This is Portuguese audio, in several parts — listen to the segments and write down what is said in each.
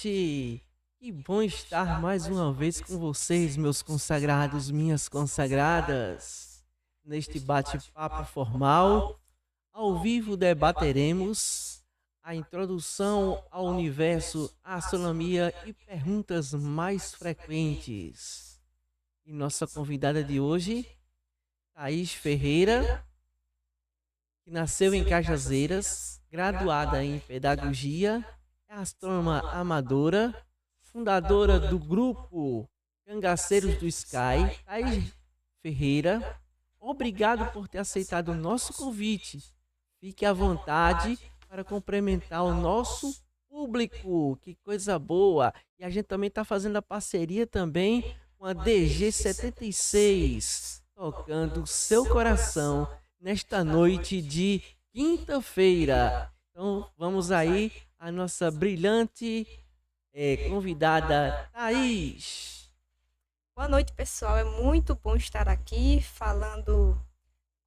noite! Que bom estar mais uma vez com vocês, meus consagrados, minhas consagradas. Neste bate-papo formal, ao vivo debateremos a introdução ao universo, a astronomia e perguntas mais frequentes. E nossa convidada de hoje, Thaís Ferreira, que nasceu em Cajazeiras, graduada em Pedagogia, é astrônoma amadora, fundadora do grupo Cangaceiros do Sky. Thaís Ferreira, obrigado por ter aceitado o nosso convite. Fique à vontade para cumprimentar o nosso público. Que coisa boa! E a gente também está fazendo a parceria também com a DG76, tocando o seu coração nesta noite de quinta-feira. Então vamos aí a nossa brilhante convidada Thaís. Boa noite, pessoal. É muito bom estar aqui falando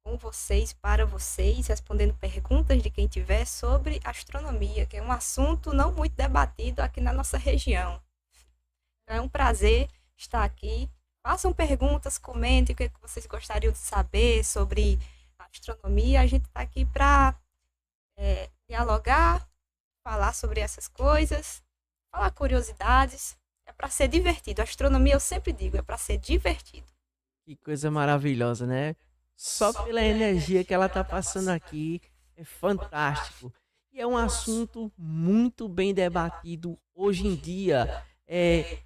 com vocês, para vocês, respondendo perguntas de quem tiver sobre astronomia, que é um assunto não muito debatido aqui na nossa região. É um prazer estar aqui. Façam perguntas, comentem o que vocês gostariam de saber sobre astronomia. A gente está aqui para dialogar, falar sobre essas coisas, falar curiosidades. É para ser divertido. A astronomia, eu sempre digo, é para ser divertido. Que coisa maravilhosa, né? Só pela energia que ela tá passando aqui, é fantástico. E é um assunto muito bem debatido hoje em dia.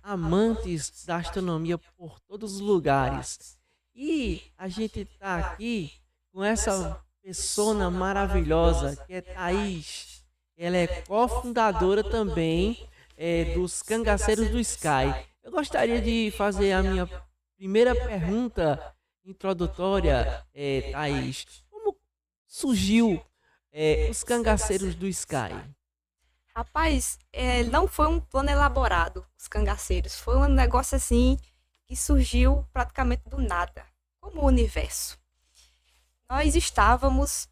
Amantes da astronomia por todos os lugares. E a gente tá aqui com essa pessoa maravilhosa que é Thaís. Ela é cofundadora também dos Cangaceiros do Sky. Eu gostaria de fazer a minha primeira pergunta introdutória, Thaís. Como surgiu os Cangaceiros do Sky? Rapaz, não foi um plano elaborado, os cangaceiros. Foi um negócio assim que surgiu praticamente do nada, como o universo. Nós estávamos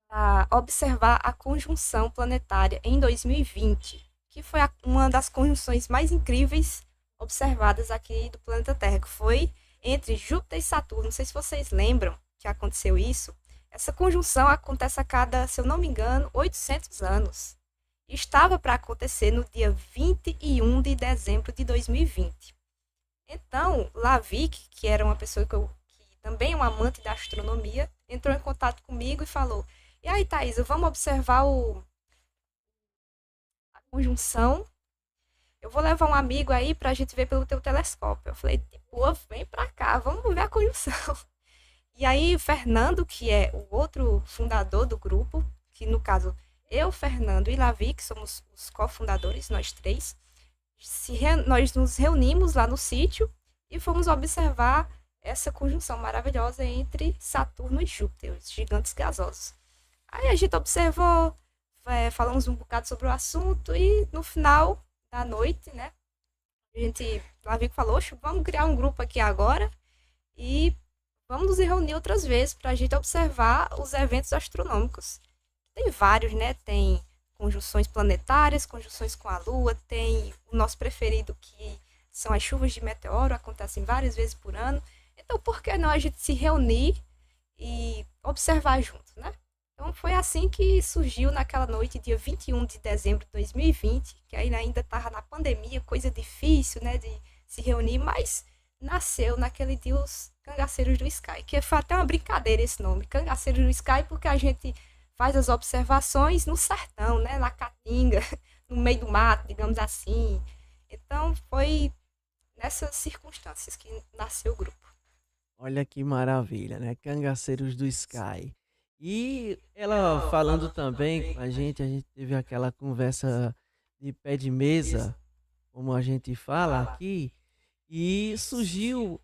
a observar a conjunção planetária em 2020, que foi uma das conjunções mais incríveis observadas aqui do planeta Terra, que foi entre Júpiter e Saturno. Não sei se vocês lembram que aconteceu isso. Essa conjunção acontece a cada, se eu não me engano, 800 anos. Estava para acontecer no dia 21 de dezembro de 2020. Então, Lavic, que era uma pessoa que também é um amante da astronomia, entrou em contato comigo e falou: E aí, Thaisa, vamos observar a conjunção. Eu vou levar um amigo aí para a gente ver pelo teu telescópio. Eu falei: Pô, vem para cá, vamos ver a conjunção. E aí, o Fernando, que é o outro fundador do grupo, que no caso eu, Fernando e Lavi, que somos os cofundadores, nós três, nós nos reunimos lá no sítio e fomos observar essa conjunção maravilhosa entre Saturno e Júpiter, os gigantes gasosos. Aí a gente observou, falamos um bocado sobre o assunto e no final da noite, né, Lavi falou: vamos criar um grupo aqui agora e vamos nos reunir outras vezes para a gente observar os eventos astronômicos. Tem vários, né? Tem conjunções planetárias, conjunções com a Lua, tem o nosso preferido que são as chuvas de meteoro, acontecem várias vezes por ano. Então, por que não a gente se reunir e observar juntos, né? Então, foi assim que surgiu naquela noite, dia 21 de dezembro de 2020, que ainda estava na pandemia, coisa difícil, né, de se reunir, mas nasceu naquele dia os Cangaceiros do Sky, que foi até uma brincadeira esse nome, Cangaceiros do Sky, porque a gente faz as observações no sertão, né, na Caatinga, no meio do mato, digamos assim. Então, foi nessas circunstâncias que nasceu o grupo. Olha que maravilha, né? Cangaceiros do Sky. E ela falando também com a gente teve aquela conversa de pé de mesa, como a gente fala aqui, e surgiu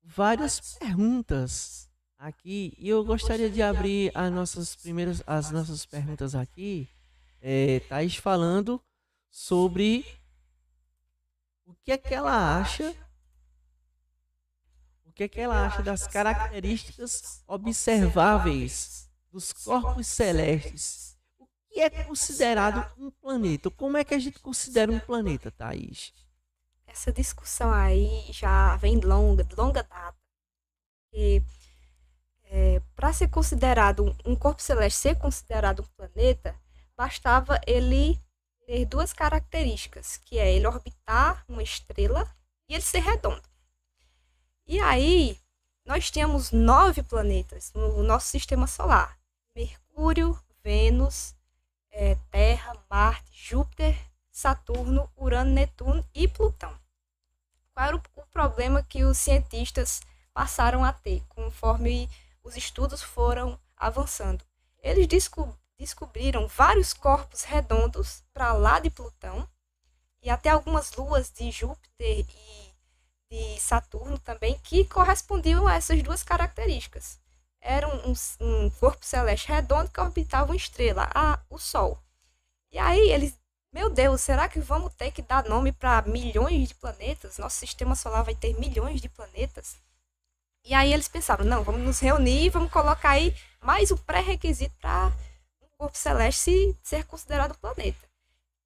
várias perguntas aqui. E eu gostaria de abrir as nossas perguntas aqui, Thaís falando sobre o que é que ela acha o que é que ela acha das características observáveis dos corpos celestes? O que que é considerado um planeta? Como é que a gente considera um planeta, Thaís? Essa discussão aí já vem de longa data. E para ser considerado um corpo celeste, ser considerado um planeta, bastava ele ter duas características, que é ele orbitar uma estrela e ele ser redondo. E aí, nós tínhamos 9 planetas no nosso sistema solar: Mercúrio, Vênus, Terra, Marte, Júpiter, Saturno, Urano, Netuno e Plutão. Qual era o problema que os cientistas passaram a ter conforme os estudos foram avançando? Eles descobriram vários corpos redondos para lá de Plutão e até algumas luas de Júpiter e de Saturno também que correspondiam a essas duas características. Era um corpo celeste redondo que orbitava uma estrela, o Sol. E aí eles, meu Deus, será que vamos ter que dar nome para milhões de planetas? Nosso sistema solar vai ter milhões de planetas? E aí eles pensaram, não, vamos nos reunir e vamos colocar aí mais um pré-requisito para um corpo celeste ser considerado planeta,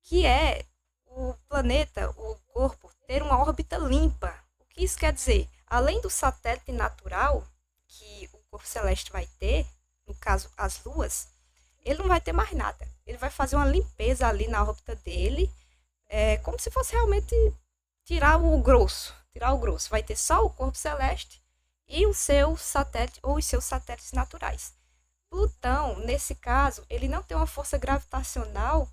que é o planeta, o corpo, ter uma órbita limpa. O que isso quer dizer? Além do satélite natural que o corpo celeste vai ter, no caso as luas, ele não vai ter mais nada. Ele vai fazer uma limpeza ali na órbita dele, como se fosse realmente tirar o grosso. Vai ter só o corpo celeste e o seu satélite ou os seus satélites naturais. Plutão, nesse caso, ele não tem uma força gravitacional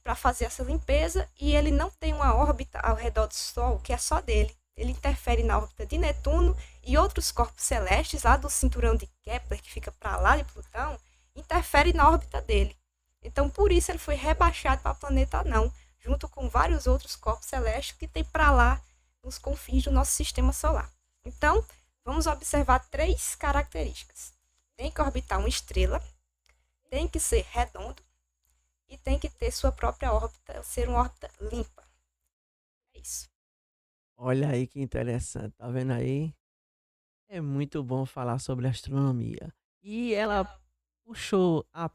para fazer essa limpeza e ele não tem uma órbita ao redor do Sol que é só dele. Ele interfere na órbita de Netuno e outros corpos celestes lá do cinturão de Kepler, que fica para lá de Plutão, interfere na órbita dele. Então, por isso ele foi rebaixado para planeta anão, junto com vários outros corpos celestes que tem para lá nos confins do nosso sistema solar. Então, vamos observar 3 características. Tem que orbitar uma estrela, tem que ser redondo e tem que ter sua própria órbita, ser uma órbita limpa. É isso. Olha aí que interessante, tá vendo aí? É muito bom falar sobre astronomia. E ela puxou a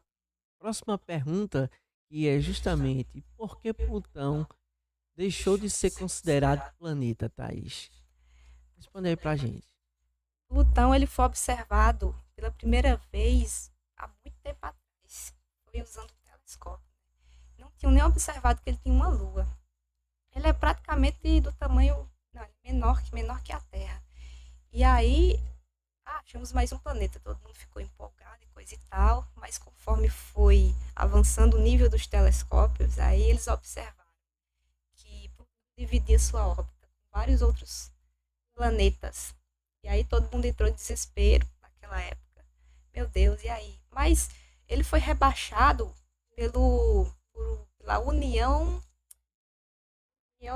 próxima pergunta, que é justamente por que Plutão deixou de ser considerado planeta, Thaís? Responde aí pra gente. Plutão ele foi observado pela primeira vez há muito tempo atrás. Foi usando um telescópio. Não tinham nem observado que ele tinha uma lua. Ele é praticamente do tamanho menor que a Terra. E aí, achamos mais um planeta. Todo mundo ficou empolgado e coisa e tal. Mas conforme foi avançando o nível dos telescópios, aí eles observaram que dividia sua órbita com vários outros planetas. E aí todo mundo entrou em desespero naquela época. Meu Deus, e aí? Mas ele foi rebaixado pela União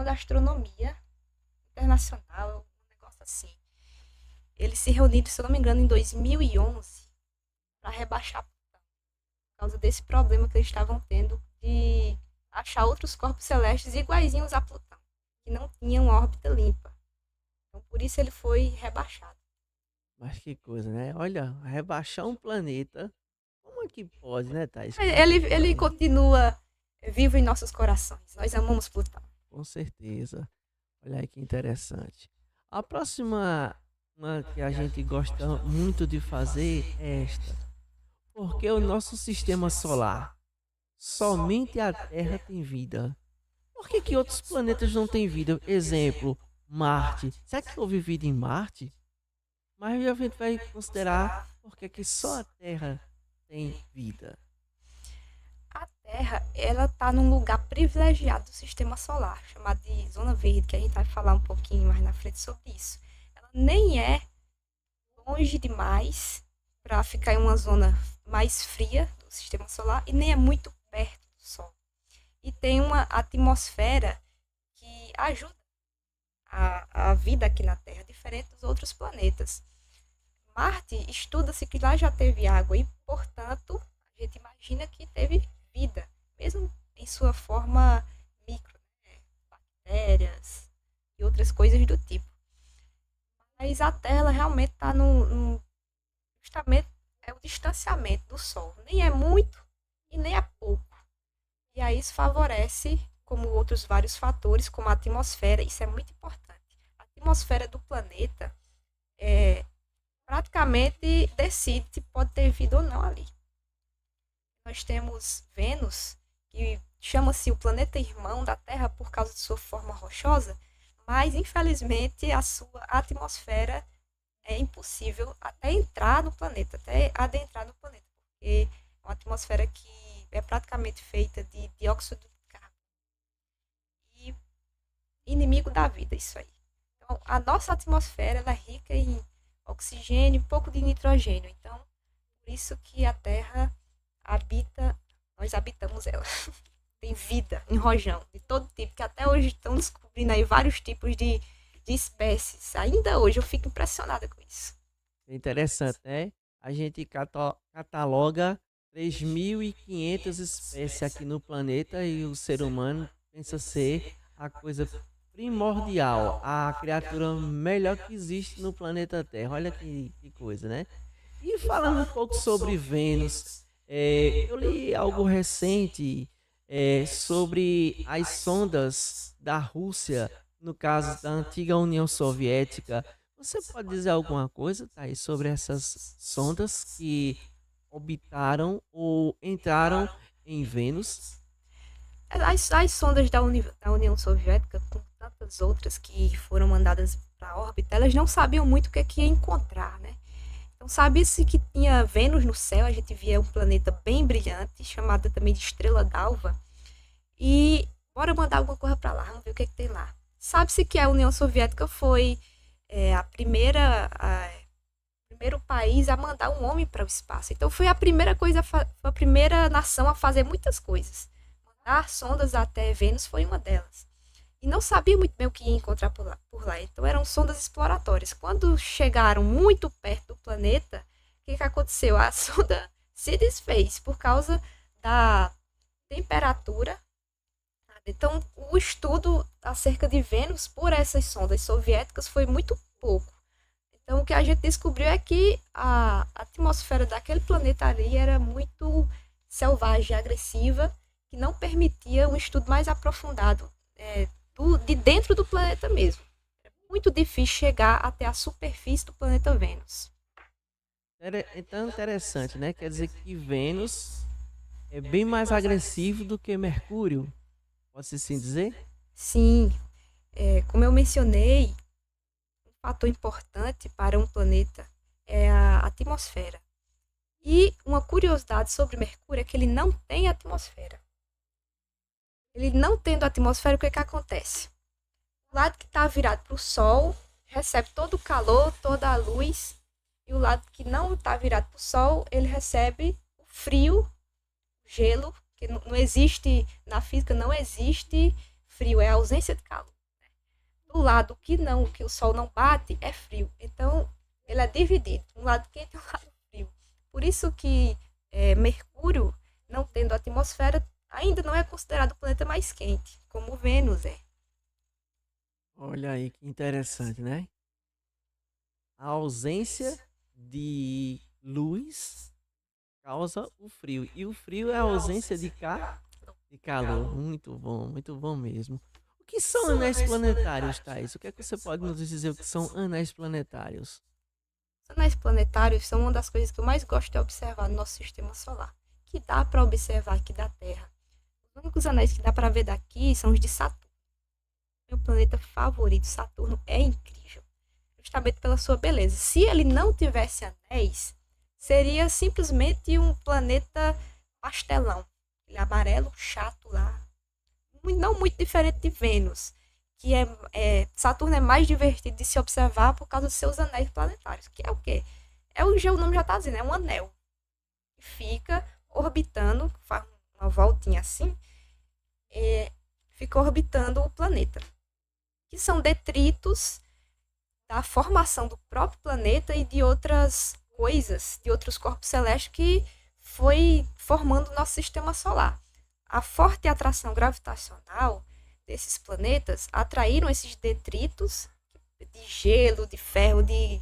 da Astronomia Internacional, um negócio assim. Eles se reuniram, se eu não me engano, em 2011 para rebaixar Plutão, por causa desse problema que eles estavam tendo de achar outros corpos celestes iguaizinhos a Plutão, que não tinham órbita limpa. Então, por isso ele foi rebaixado. Mas que coisa, né? Olha, rebaixar um planeta, como é que pode, né, Thaís? Ele continua vivo em nossos corações. Nós amamos Plutão. Com certeza. Olha aí que interessante. A próxima uma que a gente gosta muito de fazer é esta. Porque o nosso sistema solar, somente a Terra tem vida. Por que outros planetas não têm vida? Exemplo, Marte. Será que houve vida em Marte? Mas a gente vai considerar porque que só a Terra tem vida. A Terra, ela está num lugar privilegiado do sistema solar, chamado de zona verde, que a gente vai falar um pouquinho mais na frente sobre isso. Ela nem é longe demais para ficar em uma zona mais fria do sistema solar e nem é muito perto do Sol. E tem uma atmosfera que ajuda a vida aqui na Terra, diferente dos outros planetas. Marte, estuda-se que lá já teve água e, portanto, a gente imagina que teve vida, mesmo em sua forma micro, né? Bactérias e outras coisas do tipo. Mas a Terra realmente está justamente é o distanciamento do Sol. Nem é muito e nem é pouco. aí isso favorece, como outros vários fatores, como a atmosfera, isso é muito importante. A atmosfera do planeta praticamente decide se pode ter vida ou não ali. Nós temos Vênus, que chama-se o planeta irmão da Terra por causa de sua forma rochosa, mas infelizmente a sua atmosfera é impossível até entrar no planeta, até adentrar no planeta, porque é uma atmosfera que é praticamente feita de dióxido de carbono e inimigo da vida, isso aí. Então, a nossa atmosfera ela é rica em oxigênio e pouco de nitrogênio, então, por isso que a Terra nós habitamos ela. Tem vida em rojão, de todo tipo, que até hoje estão descobrindo aí vários tipos de espécies. Ainda hoje eu fico impressionada com isso. É interessante, né? A gente cataloga 3.500 espécies aqui no planeta e o ser humano pensa ser a coisa primordial, a criatura melhor que existe no planeta Terra. Olha que coisa, né? E falando um pouco sobre Vênus, eu li algo recente sobre as sondas da Rússia, no caso da antiga União Soviética. Você pode dizer alguma coisa, Thaís, sobre essas sondas que orbitaram ou entraram em Vênus? As sondas da União Soviética, como tantas outras que foram mandadas para a órbita, elas não sabiam muito o que ia encontrar, né? Então, sabia-se que tinha Vênus no céu, a gente via um planeta bem brilhante, chamado também de Estrela d'Alva, e bora mandar alguma coisa para lá, vamos ver o que tem lá. Sabe-se que a União Soviética foi o primeiro país a mandar um homem para o espaço. Então, foi a primeira a primeira nação a fazer muitas coisas. Mandar sondas até Vênus foi uma delas. E não sabia muito bem o que ia encontrar por lá. Então, eram sondas exploratórias. Quando chegaram muito perto do planeta, o que aconteceu? A sonda se desfez por causa da temperatura. Então, o estudo acerca de Vênus por essas sondas soviéticas foi muito pouco. Então, o que a gente descobriu é que a atmosfera daquele planeta ali era muito selvagem, agressiva, que não permitia um estudo mais aprofundado de dentro do planeta mesmo. É muito difícil chegar até a superfície do planeta Vênus. Então, interessante, né? Quer dizer que Vênus é bem mais agressivo do que Mercúrio, pode-se assim dizer? Sim, como eu mencionei, um fator importante para um planeta é a atmosfera. E uma curiosidade sobre Mercúrio é que ele não tem atmosfera. Ele não tendo atmosfera, o que acontece? O lado que está virado para o Sol recebe todo o calor, toda a luz, e o lado que não está virado para o Sol, ele recebe o frio, o gelo, que não existe, na física não existe frio, é a ausência de calor. Do lado que o Sol não bate, é frio. Então, ele é dividido, um lado quente e um lado frio. Por isso que Mercúrio, não tendo atmosfera, ainda não é considerado o planeta mais quente, como Vênus é. Olha aí que interessante, né? A ausência de luz causa o frio. E o frio é a ausência de calor. Muito bom mesmo. O que são anéis planetários, Thaís? O que é que você pode nos dizer o que são anéis planetários? Os anéis planetários são uma das coisas que eu mais gosto de observar no nosso sistema solar, que dá para observar aqui da Terra. Os únicos anéis que dá para ver daqui são os de Saturno. Meu planeta favorito, Saturno, é incrível, justamente pela sua beleza. Se ele não tivesse anéis, seria simplesmente um planeta pastelão, ele amarelo, chato lá, não muito diferente de Vênus, que Saturno é mais divertido de se observar por causa dos seus anéis planetários, que é o quê? O nome já está dizendo, é um anel, que fica orbitando, faz uma voltinha assim, fica orbitando o planeta, que são detritos da formação do próprio planeta e de outras coisas, de outros corpos celestes que foi formando o nosso sistema solar. A forte atração gravitacional desses planetas atraíram esses detritos de gelo, de ferro, de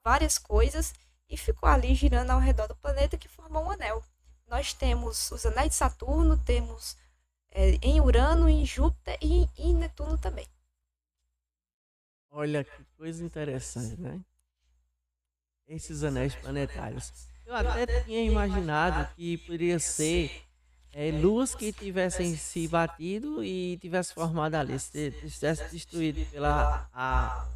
várias coisas e ficou ali girando ao redor do planeta que formou um anel. Nós temos os anéis de Saturno, temos em Urano, em Júpiter e em Netuno também. Olha que coisa interessante, né? Esses anéis planetários. Eu até tinha imaginado que poderia ser luas que tivessem se batido e tivesse formado ali, se tivesse destruído pela a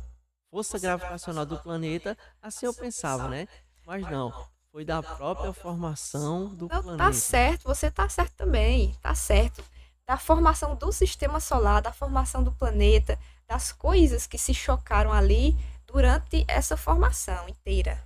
força gravitacional do planeta, assim eu pensava, né? Mas não, foi da própria formação do Não, tá planeta. certo, você tá certo também, tá certo. Da formação do sistema solar, da formação do planeta, das coisas que se chocaram ali durante essa formação inteira.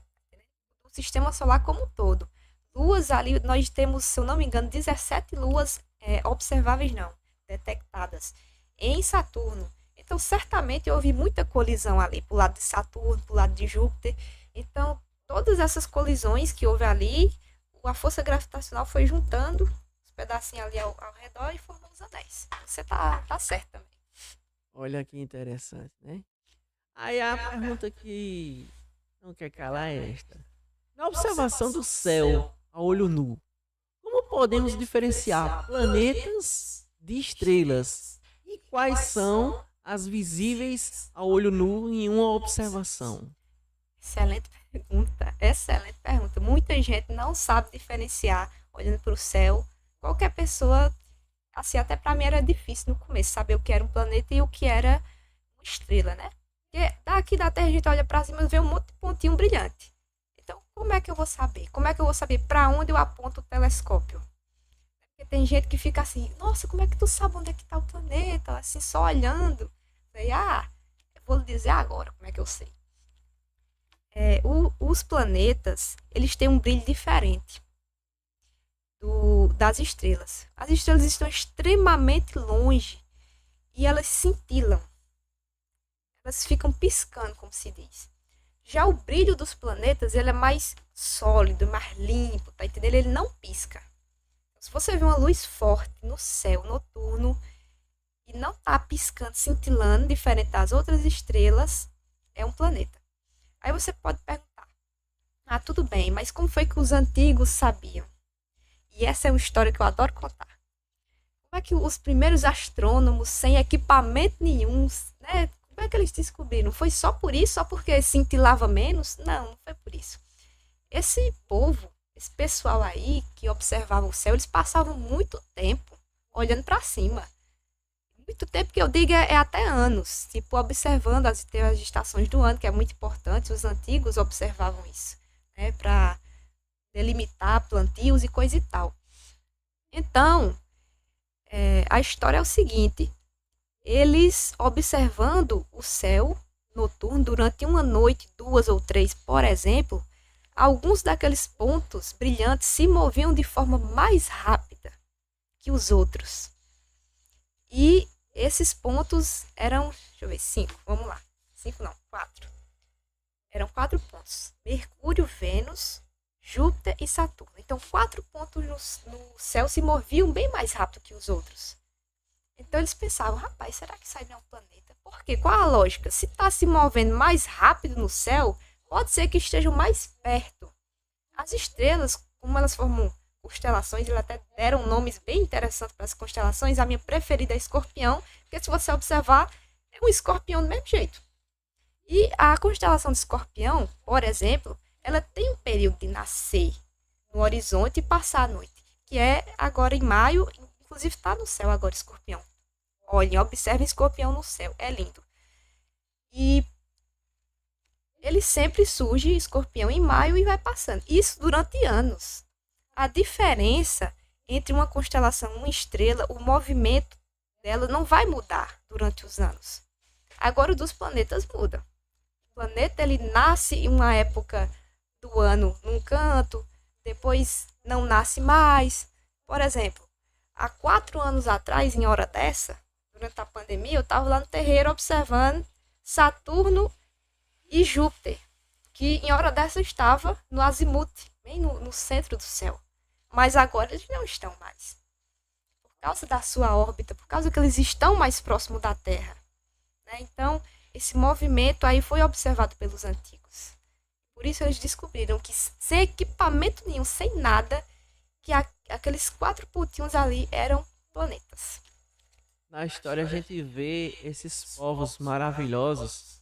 O sistema solar como um todo. Luas ali, nós temos, se eu não me engano, 17 luas observáveis, não, detectadas em Saturno. Então, certamente houve muita colisão ali, pro lado de Saturno, pro lado de Júpiter. Então, todas essas colisões que houve ali, a força gravitacional foi juntando os pedacinhos ali ao redor e formou os anéis. Você tá certo também. Olha que interessante, né? Aí a pergunta que não quer calar é esta. Na observação do céu a olho nu, como podemos diferenciar planetas de estrelas? E quais são as visíveis a olho nu em uma observação? Excelente pergunta, excelente pergunta. Muita gente não sabe diferenciar olhando para o céu. Qualquer pessoa, assim, até para mim era difícil no começo saber o que era um planeta e o que era uma estrela, né? Porque daqui da Terra a gente olha para cima e vê um monte de pontinho brilhante. Então, como é que eu vou saber? Como é que eu vou saber para onde eu aponto o telescópio? Porque tem gente que fica assim, nossa, como é que tu sabe onde é que está o planeta? Assim, só olhando. Eu falei, eu vou lhe dizer agora como é que eu sei. Os planetas, eles têm um brilho diferente das estrelas. As estrelas estão extremamente longe e elas cintilam. Elas ficam piscando, como se diz. Já o brilho dos planetas, ele é mais sólido, mais limpo, tá entendendo? Ele não pisca. Se você vê uma luz forte no céu noturno e não tá piscando, cintilando, diferente das outras estrelas, é um planeta. Aí você pode perguntar, tudo bem, mas como foi que os antigos sabiam? E essa é uma história que eu adoro contar. Como é que os primeiros astrônomos, sem equipamento nenhum, né? Como é que eles descobriram? Foi só por isso? Só porque cintilava menos? Não, não foi por isso. Esse povo, esse pessoal aí que observava o céu, eles passavam muito tempo olhando para cima. Muito tempo que eu digo é até anos, tipo, observando as estações do ano, que é muito importante, os antigos observavam isso, né, para delimitar plantios e coisa e tal. Então, a história é o seguinte, eles observando o céu noturno durante uma noite, 2 ou 3, por exemplo, alguns daqueles pontos brilhantes se moviam de forma mais rápida que os outros. E esses pontos eram, deixa eu ver, 5, vamos lá. 5 não, 4. Eram 4 pontos. Mercúrio, Vênus, Júpiter e Saturno. Então, 4 pontos no céu se moviam bem mais rápido que os outros. Então, eles pensavam, rapaz, será que isso aí não é um planeta? Por quê? Qual a lógica? Se está se movendo mais rápido no céu, pode ser que estejam mais perto. As estrelas, como elas formam constelações, eles até deram nomes bem interessantes para as constelações. A minha preferida é Escorpião, porque se você observar, é um escorpião do mesmo jeito. E a constelação de Escorpião, por exemplo, ela tem um período de nascer no horizonte e passar a noite, que é agora em maio, inclusive está no céu agora Escorpião. Olhem, observem Escorpião no céu, é lindo. E ele sempre surge, Escorpião, em maio e vai passando. Isso durante anos. A diferença entre uma constelação e uma estrela, o movimento dela não vai mudar durante os anos. Agora o dos planetas muda. O planeta ele nasce em uma época do ano num canto, depois não nasce mais. Por exemplo, há 4 anos atrás, em hora dessa, durante a pandemia, eu estava lá no terreiro observando Saturno e Júpiter, que em hora dessa estava no azimute, bem no centro do céu. Mas agora eles não estão mais. Por causa da sua órbita, por causa que eles estão mais próximos da Terra. Né? Então, esse movimento aí foi observado pelos antigos. Por isso eles descobriram que sem equipamento nenhum, sem nada, que aqueles 4 pontinhos ali eram planetas. na história a gente vê esses povos maravilhosos,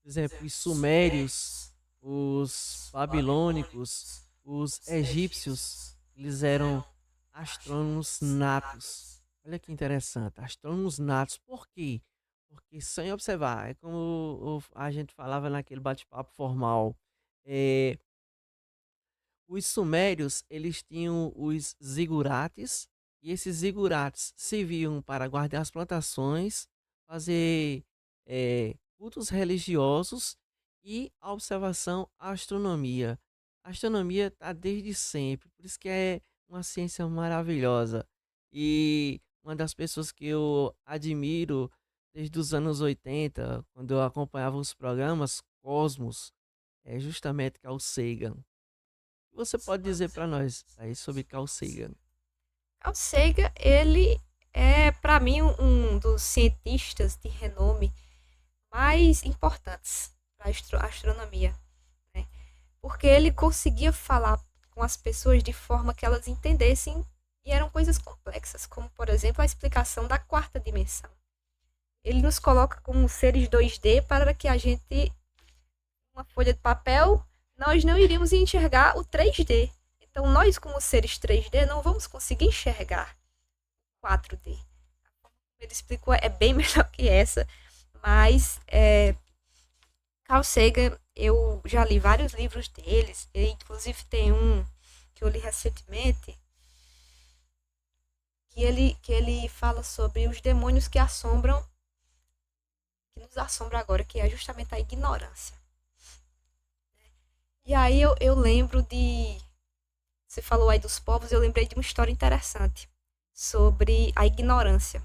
por exemplo, os sumérios, os babilônicos, os egípcios, eles eram astrônomos natos. Olha que interessante, astrônomos natos. Por quê? Porque sem observar, é como a gente falava naquele bate-papo formal. é, os sumérios, eles tinham os zigurates, e esses zigurates serviam para guardar as plantações, fazer cultos religiosos e a observação à astronomia. A astronomia está desde sempre, por isso que é uma ciência maravilhosa. E uma das pessoas que eu admiro desde os anos 80, quando eu acompanhava os programas Cosmos, é justamente Carl Sagan. Você pode dizer para nós aí sobre Carl Sagan? Carl Sagan, ele é, para mim, um dos cientistas de renome mais importantes para a astronomia, né? Porque ele conseguia falar com as pessoas de forma que elas entendessem e eram coisas complexas, como, por exemplo, a explicação da quarta dimensão. Ele nos coloca como seres 2D para que a gente, uma folha de papel, nós não iríamos enxergar o 3D. Então, nós, como seres 3D, não vamos conseguir enxergar 4D. Ele explicou, é bem melhor que essa, mas Carl Sagan, eu já li vários livros deles, e inclusive tem um que eu li recentemente, que ele fala sobre os demônios que assombram, que nos assombram agora, que é justamente a ignorância. E aí eu lembro de. Você falou aí dos povos, eu lembrei de uma história interessante sobre a ignorância.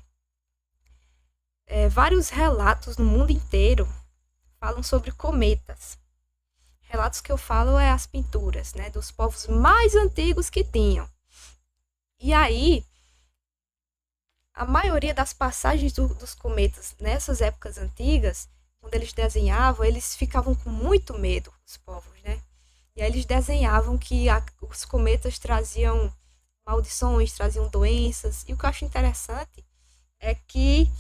Vários relatos no mundo inteiro falam sobre cometas. Relatos que eu falo é as pinturas, né, dos povos mais antigos que tinham. E aí, a maioria das passagens dos cometas nessas épocas antigas, quando eles desenhavam, eles ficavam com muito medo, os povos, né? E aí eles desenhavam que os cometas traziam maldições, traziam doenças. E o que eu acho interessante é que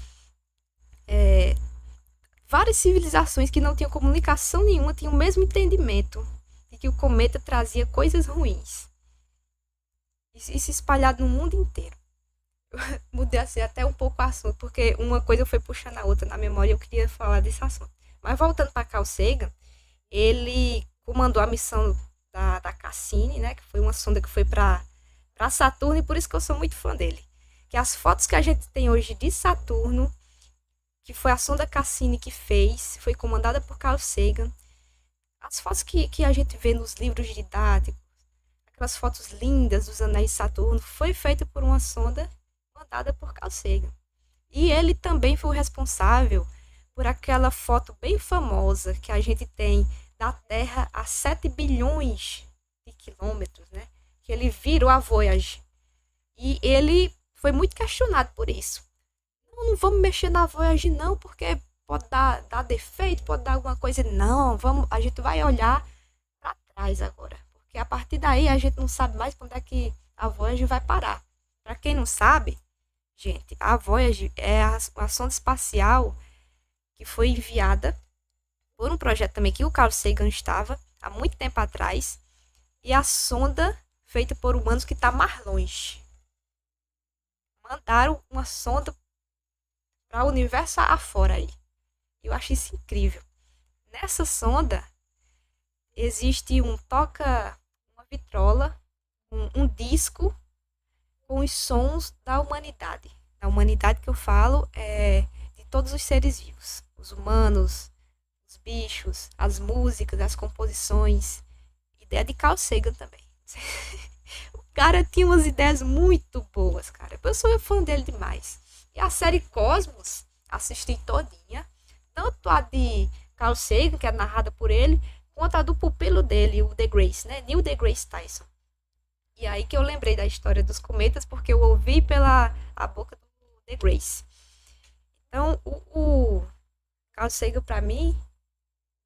várias civilizações que não tinham comunicação nenhuma tinham o mesmo entendimento de que o cometa trazia coisas ruins. Isso espalhado no mundo inteiro. Mudei assim até um pouco o assunto, porque uma coisa foi puxando a outra na memória e eu queria falar desse assunto. Mas voltando para Carl Sagan, ele comandou a missão da Cassini, né, que foi uma sonda que foi para Saturno, e por isso que eu sou muito fã dele. Que as fotos que a gente tem hoje de Saturno, que foi a sonda Cassini que fez, foi comandada por Carl Sagan. As fotos que a gente vê nos livros didáticos, aquelas fotos lindas dos anéis de Saturno, foi feita por uma sonda comandada por Carl Sagan. E ele também foi o responsável por aquela foto bem famosa que a gente tem da Terra a 7 bilhões de quilômetros, né? Que ele virou a Voyager. E ele foi muito questionado por isso. Não vamos mexer na Voyager não, porque pode dar defeito, pode dar alguma coisa. Não, a gente vai olhar para trás agora. Porque a partir daí a gente não sabe mais quando é que a Voyager vai parar. Para quem não sabe, gente, a Voyager é a sonda espacial que foi enviada por um projeto também que o Carl Sagan estava há muito tempo atrás, e a sonda feita por humanos que está mais longe. Mandaram uma sonda para o universo afora aí. Eu acho isso incrível. Nessa sonda existe uma vitrola, um disco com os sons da humanidade. A humanidade que eu falo é de todos os seres vivos. Os humanos, os bichos, as músicas, as composições. Ideia de Carl Sagan também. O cara tinha umas ideias muito boas, cara. Eu sou fã dele demais. E a série Cosmos, assisti todinha. Tanto a de Carl Sagan, que é narrada por ele, quanto a do pupilo dele, o DeGrasse, né? Neil deGrasse Tyson. E aí que eu lembrei da história dos cometas, porque eu ouvi pela a boca do DeGrasse. Então, o Carl Sagan, pra mim,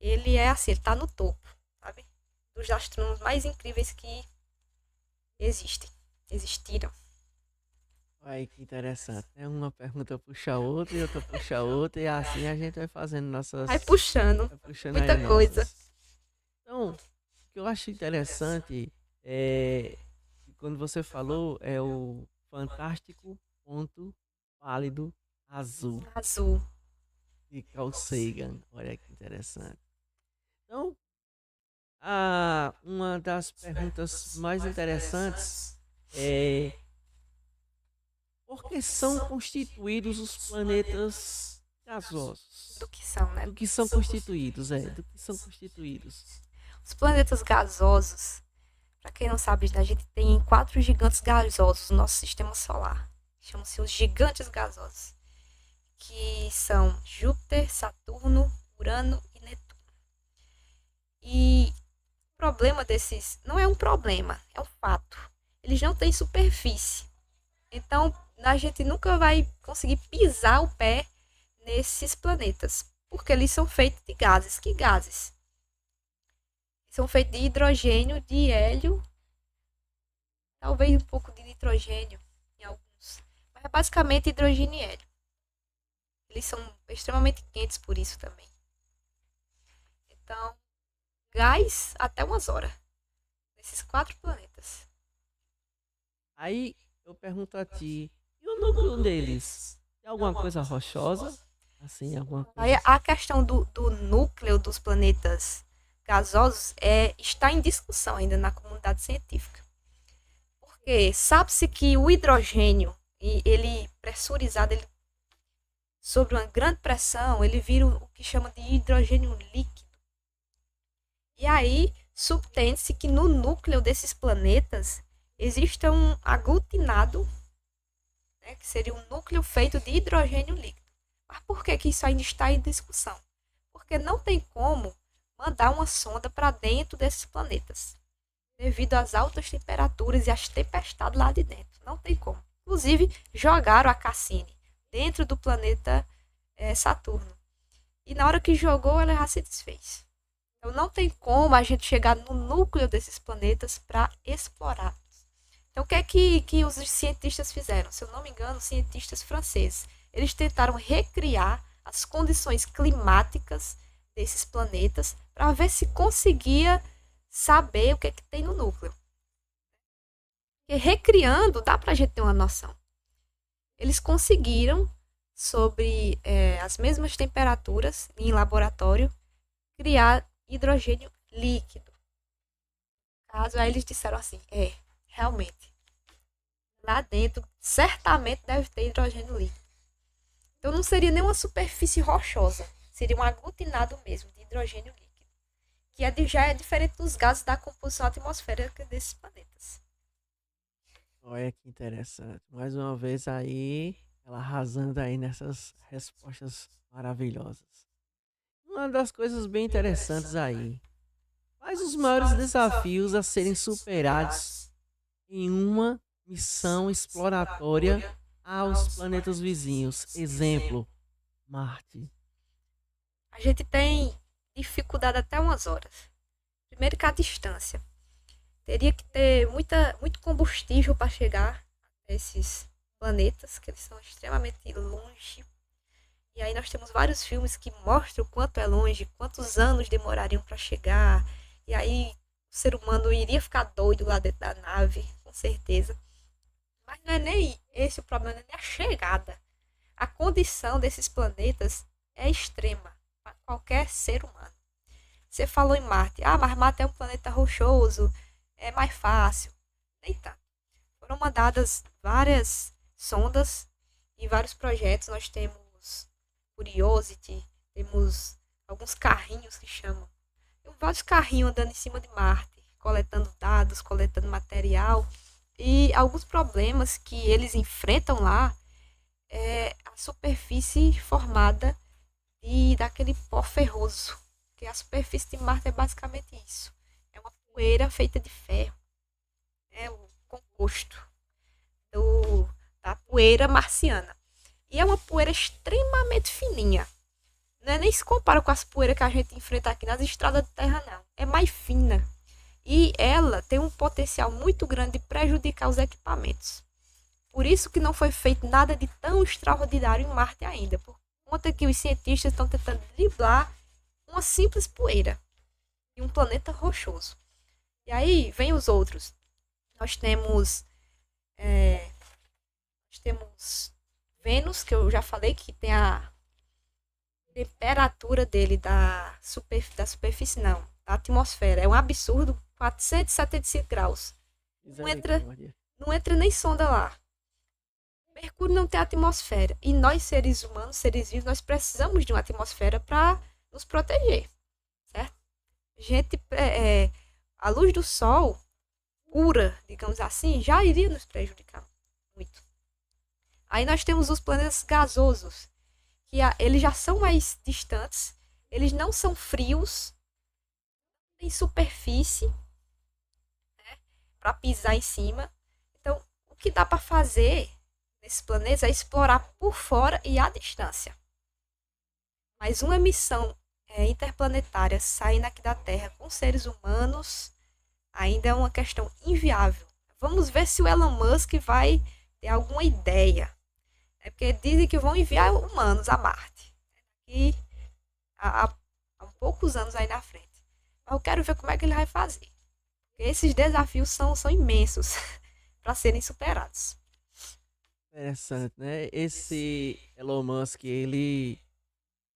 ele é assim, ele tá no topo, sabe? Dos astrônomos mais incríveis que existiram. Olha que interessante. É uma pergunta puxa a outra e outra puxa a outra, e assim a gente vai fazendo Vai nossas. puxando Vai puxando aí muita coisa. nossas. Então, o que eu acho interessante é que quando você falou é o fantástico ponto pálido azul Azul. de Carl Sagan. Olha que interessante. Então, uma das perguntas mais interessantes é por que são constituídos os planetas gasosos? Do que são, né? Do que são constituídos, do que são constituídos. Os planetas gasosos, para quem não sabe, a gente tem 4 gigantes gasosos no nosso sistema solar. Chamam-se os gigantes gasosos, que são Júpiter, Saturno, Urano e Netuno. E o problema desses não é um problema, é um fato. Eles não têm superfície. Então, a gente nunca vai conseguir pisar o pé nesses planetas, porque eles são feitos de gases. Que gases? São feitos de hidrogênio, de hélio, talvez um pouco de nitrogênio em alguns, mas é basicamente hidrogênio e hélio. Eles são extremamente quentes por isso também. Então, gás até umas horas nesses 4 planetas. Aí eu pergunto a ti, e o núcleo deles? Tem alguma coisa rochosa? Assim, alguma Aí coisa. a questão do núcleo dos planetas gasosos está em discussão ainda na comunidade científica. Porque sabe-se que o hidrogênio, ele pressurizado, ele, sobre uma grande pressão, ele vira o que chama de hidrogênio líquido. E aí, subtende-se que no núcleo desses planetas existe um aglutinado, né, que seria um núcleo feito de hidrogênio líquido. Mas por que isso ainda está em discussão? Porque não tem como mandar uma sonda para dentro desses planetas, devido às altas temperaturas e às tempestades lá de dentro. Não tem como. Inclusive, jogaram a Cassini dentro do planeta Saturno. E na hora que jogou, ela já se desfez. Então não tem como a gente chegar no núcleo desses planetas para explorar. Então o que é que os cientistas fizeram? Se eu não me engano, cientistas franceses. Eles tentaram recriar as condições climáticas desses planetas para ver se conseguia saber o que é que tem no núcleo. E recriando, dá para a gente ter uma noção. Eles conseguiram, sobre as mesmas temperaturas em laboratório, criar hidrogênio líquido. Caso aí eles disseram assim, realmente, lá dentro certamente deve ter hidrogênio líquido. Então não seria nem uma superfície rochosa, seria um aglutinado mesmo de hidrogênio líquido, que já é diferente dos gases da composição atmosférica desses planetas. Olha que interessante. Mais uma vez aí, ela arrasando aí nessas respostas maravilhosas. Uma das coisas bem interessantes aí. Quais os maiores desafios a serem superados em uma missão exploratória aos planetas vizinhos? Exemplo, Marte. A gente tem dificuldade até umas horas. Primeiro que a distância. Teria que ter muito combustível para chegar a esses planetas, que eles são extremamente longe. E aí nós temos vários filmes que mostram o quanto é longe, quantos anos demorariam para chegar. E aí o ser humano iria ficar doido lá dentro da nave, com certeza. Mas não é nem esse o problema, não é nem a chegada. A condição desses planetas é extrema para qualquer ser humano. Você falou em Marte. Mas Marte é um planeta rochoso, é mais fácil. Nem tanto. Foram mandadas várias sondas e vários projetos. Nós temos Curiosity, temos alguns carrinhos que chamam. Tem vários carrinhos andando em cima de Marte, coletando dados, coletando material. E alguns problemas que eles enfrentam lá é a superfície formada daquele pó ferroso. Porque a superfície de Marte é basicamente isso. É uma poeira feita de ferro. É o composto da poeira marciana. E é uma poeira extremamente fininha. Não é nem se compara com as poeiras que a gente enfrenta aqui nas estradas de terra, não. É mais fina. E ela tem um potencial muito grande de prejudicar os equipamentos. Por isso que não foi feito nada de tão extraordinário em Marte ainda, por conta que os cientistas estão tentando driblar uma simples poeira em um planeta rochoso. E aí vem os outros. Nós temos, nós temos Vênus, que eu já falei que tem a temperatura dele da superfície, não, da atmosfera. É um absurdo, 475 graus. Não entra, não entra nem sonda lá. Mercúrio não tem atmosfera. E nós, seres humanos, seres vivos, nós precisamos de uma atmosfera para nos proteger. Certo? A luz do Sol, pura, digamos assim, já iria nos prejudicar muito. Aí nós temos os planetas gasosos, que eles já são mais distantes, eles não são frios, tem superfície, né, para pisar em cima. Então, o que dá para fazer nesses planetas é explorar por fora e à distância. Mas uma missão interplanetária saindo aqui da Terra com seres humanos ainda é uma questão inviável. Vamos ver se o Elon Musk vai ter alguma ideia. É porque dizem que vão enviar humanos a Marte. E há poucos anos aí na frente. Mas eu quero ver como é que ele vai fazer. Porque esses desafios são imensos para serem superados. Interessante, né? Esse Elon Musk, ele...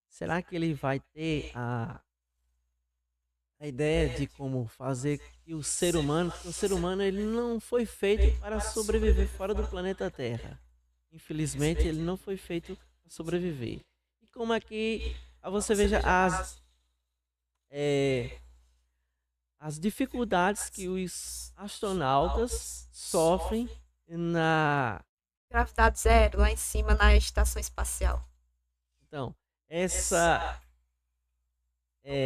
Será que ele vai ter a ideia de como fazer que o ser humano... Porque o ser humano, ele não foi feito para sobreviver fora do planeta Terra. Infelizmente, ele não foi feito para sobreviver. E como aqui você veja as dificuldades que os astronautas sofrem na gravidade zero, lá em cima na estação espacial. Então,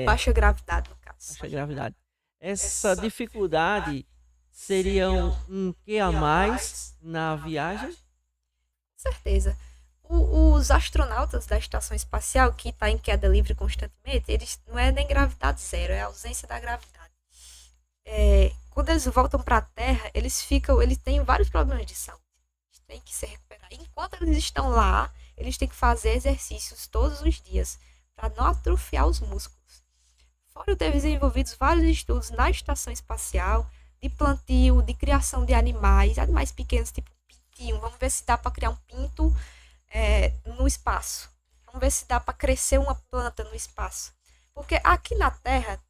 baixa gravidade, no caso. Baixa gravidade. Essa dificuldade seria um que a mais na viagem? Certeza. Os astronautas da estação espacial, que está em queda livre constantemente, eles não é nem gravidade zero, é a ausência da gravidade. Quando eles voltam para a Terra, eles têm vários problemas de saúde. Eles têm que se recuperar. Enquanto eles estão lá, eles têm que fazer exercícios todos os dias para não atrofiar os músculos. Foram desenvolvidos vários estudos na estação espacial de plantio, de criação de animais pequenos, tipo pintinho. Vamos ver se dá para criar um pinto no espaço. Vamos ver se dá para crescer uma planta no espaço. Porque aqui na Terra,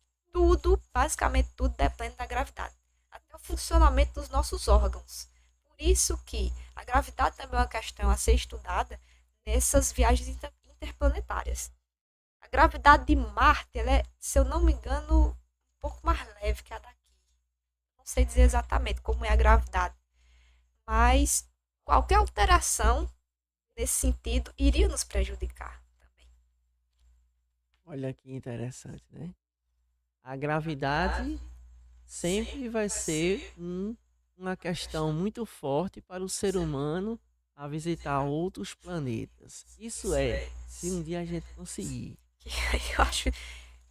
basicamente tudo depende da gravidade. Até o funcionamento dos nossos órgãos. Por isso que a gravidade também é uma questão a ser estudada nessas viagens interplanetárias. A gravidade de Marte, ela é, se eu não me engano, um pouco mais leve que a daqui. Não sei dizer exatamente como é a gravidade. Mas qualquer alteração nesse sentido iria nos prejudicar também. Olha que interessante, né? A gravidade sempre vai ser uma questão muito forte para o ser humano a visitar outros planetas. Isso se um dia a gente conseguir. Eu acho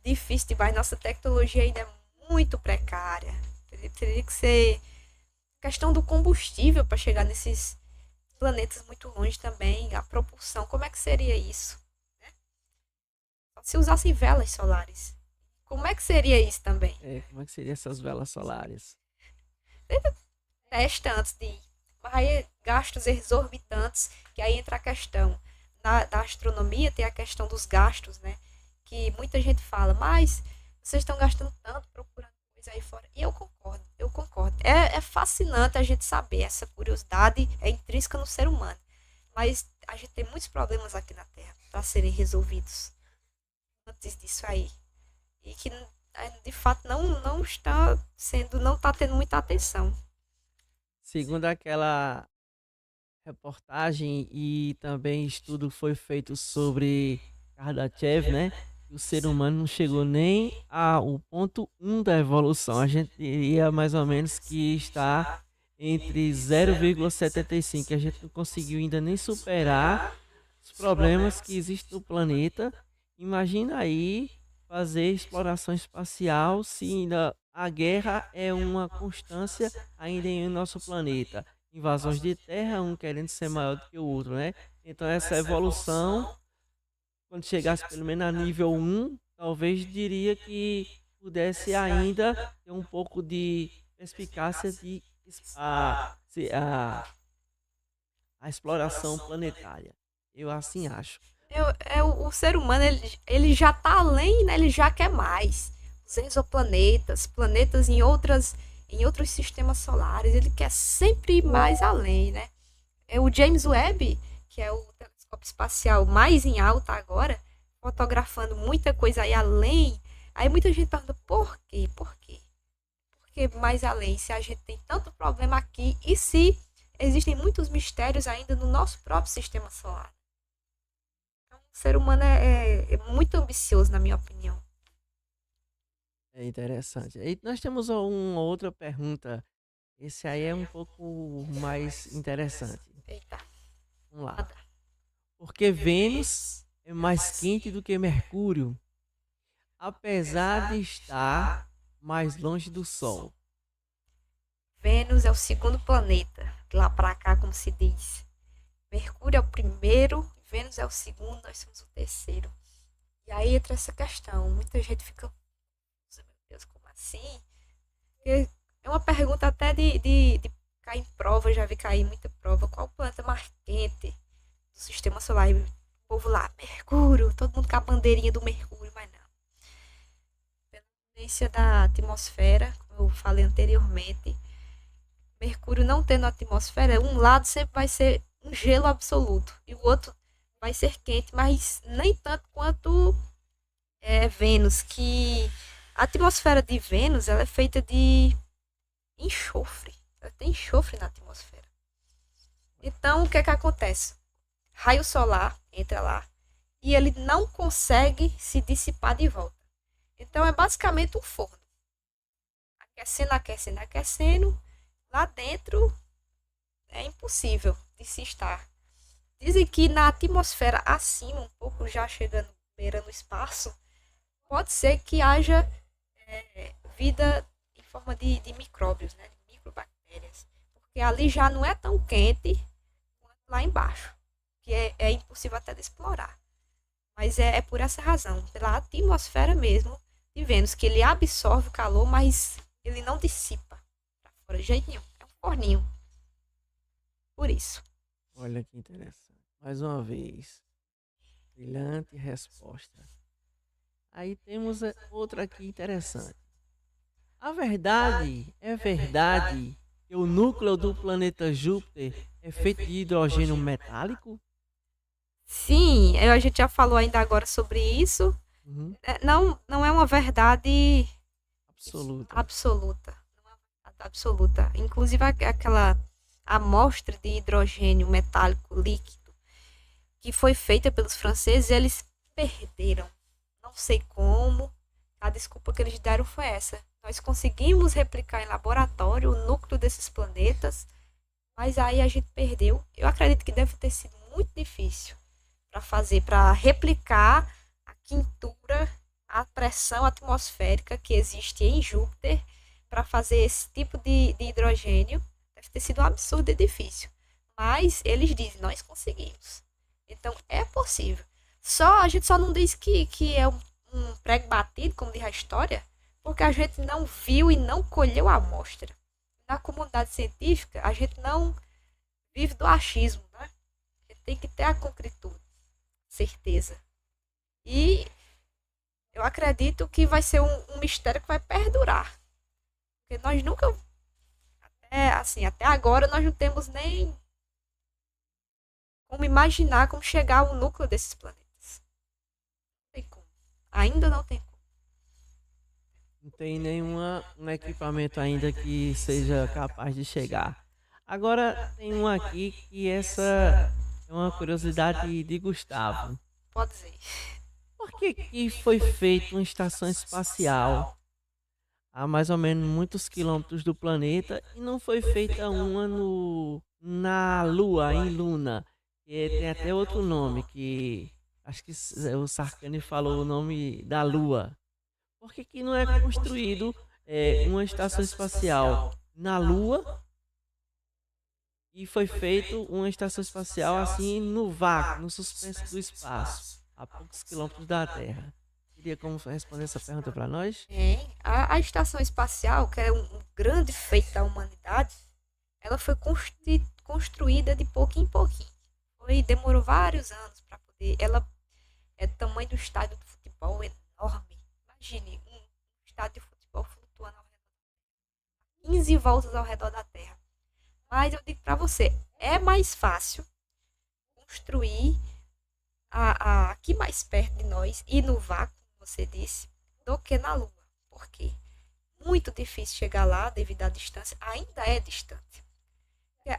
difícil demais. Nossa tecnologia ainda é muito precária. Teria que ser questão do combustível para chegar nesses planetas muito longe também. A propulsão, como é que seria isso? Se usassem velas solares, como é que seria isso também? Como é que seriam essas velas solares? Testa antes de ir. Mas aí gastos exorbitantes, que aí entra a questão. Da astronomia tem a questão dos gastos, né? Que muita gente fala, mas vocês estão gastando tanto procurando coisa aí fora. E eu concordo. É fascinante a gente saber, essa curiosidade é intrínseca no ser humano. Mas a gente tem muitos problemas aqui na Terra para serem resolvidos antes disso aí. E que de fato não está tendo muita atenção. Segundo aquela reportagem e também estudo foi feito sobre Kardashev, né? O ser humano não chegou nem ao ponto 1 da evolução. A gente diria mais ou menos que está entre 0,75. A gente não conseguiu ainda nem superar os problemas que existem no planeta. Imagina aí fazer exploração espacial se ainda a guerra é uma constância ainda em nosso planeta. invasões de terra, um querendo ser maior do que o outro, né? Então essa evolução, quando chegasse pelo menos a nível um, talvez diria que pudesse ainda ter um pouco de perspicácia de a exploração planetária. Eu assim acho. O ser humano, ele já tá além, né? Ele já quer mais. Os exoplanetas, planetas em outros sistemas solares, ele quer sempre ir mais além, né? É o James Webb, que é o telescópio espacial mais em alta agora, fotografando muita coisa aí além. Aí muita gente pergunta, por quê? Por quê? Por que mais além? Se a gente tem tanto problema aqui e se existem muitos mistérios ainda no nosso próprio sistema solar. Então, o ser humano é muito ambicioso, na minha opinião. É interessante. E nós temos uma outra pergunta. Esse aí é um pouco mais interessante. Eita, Vamos lá. manda. Porque Vênus é mais quente do que Mercúrio, apesar de estar mais longe do Sol. Vênus é o segundo planeta, de lá para cá, como se diz. Mercúrio é o primeiro, Vênus é o segundo, nós somos o terceiro. E aí entra essa questão. Muita gente fica, meu Deus, como assim? Porque é uma pergunta até de cair em prova, já vi cair muita prova. Qual o planeta mais quente do sistema solar? E o povo lá, Mercúrio, todo mundo com a bandeirinha do Mercúrio, mas não. Pela influência da atmosfera, como eu falei anteriormente, Mercúrio não tendo atmosfera, um lado sempre vai ser um gelo absoluto e o outro vai ser quente, mas nem tanto quanto Vênus, que a atmosfera de Vênus ela é feita de enxofre. Ela tem enxofre na atmosfera. Então, o que é que acontece? Raio solar entra lá e ele não consegue se dissipar de volta. Então, é basicamente um forno. Aquecendo, aquecendo, aquecendo. Lá dentro é impossível de se estar. Dizem que na atmosfera acima, um pouco já chegando, beirando o espaço, pode ser que haja vida em forma de micróbios, né? De microbactérias. Porque ali já não é tão quente quanto lá embaixo, que é impossível até de explorar. Mas é por essa razão, pela atmosfera mesmo de Vênus, que ele absorve o calor, mas ele não dissipa para fora de jeito nenhum. É um forninho. Por isso. Olha que interessante. Mais uma vez, brilhante resposta. Aí temos outra aqui interessante. A verdade é verdade que o núcleo do planeta Júpiter é feito de hidrogênio metálico? Sim, a gente já falou ainda agora sobre isso. Uhum, Não, não é uma verdade absoluta. absoluta. Não é uma verdade absoluta. Inclusive aquela amostra de hidrogênio metálico líquido que foi feita pelos franceses, eles perderam. Não sei como. A desculpa que eles deram foi essa. Nós conseguimos replicar em laboratório o núcleo desses planetas, mas aí a gente perdeu. Eu acredito que deve ter sido muito difícil para fazer, para replicar a quintura, a pressão atmosférica que existe em Júpiter para fazer esse tipo de hidrogênio. Deve ter sido um absurdo e difícil. Mas eles dizem, nós conseguimos. Então é possível. A gente só não diz que é um prego batido, como diz a história, porque a gente não viu e não colheu a amostra. Na comunidade científica, a gente não vive do achismo, né? A gente tem que ter a concretude, certeza. E eu acredito que vai ser um mistério que vai perdurar. Porque nós nunca, até agora, nós não temos nem como imaginar como chegar ao núcleo desses planetas. Não tem como. Ainda não tem como. Não tem um equipamento ainda que seja capaz de chegar. Agora tem um aqui que essa é uma curiosidade de Gustavo. Pode dizer. Por que que foi feita uma estação espacial a mais ou menos muitos quilômetros do planeta e não foi feita uma na Lua, em Luna? Que tem até outro nome que acho que o Sarkani falou o nome da Lua. Por que que não é construído uma estação espacial na Lua E foi feito uma estação espacial assim no vácuo, no suspenso do espaço, a poucos quilômetros da Terra. Teria como responder essa pergunta para nós? A estação espacial, que é um grande feito da humanidade, ela foi construída de pouquinho em pouquinho. Demorou vários anos para poder. Ela é do tamanho do estádio de futebol, enorme. Imagine um estádio de futebol flutuando ao redor, 15 voltas ao redor da Terra. Mas eu digo para você, é mais fácil construir aqui mais perto de nós e no vácuo, como você disse, do que na Lua. Por quê? Muito difícil chegar lá devido à distância, ainda é distante.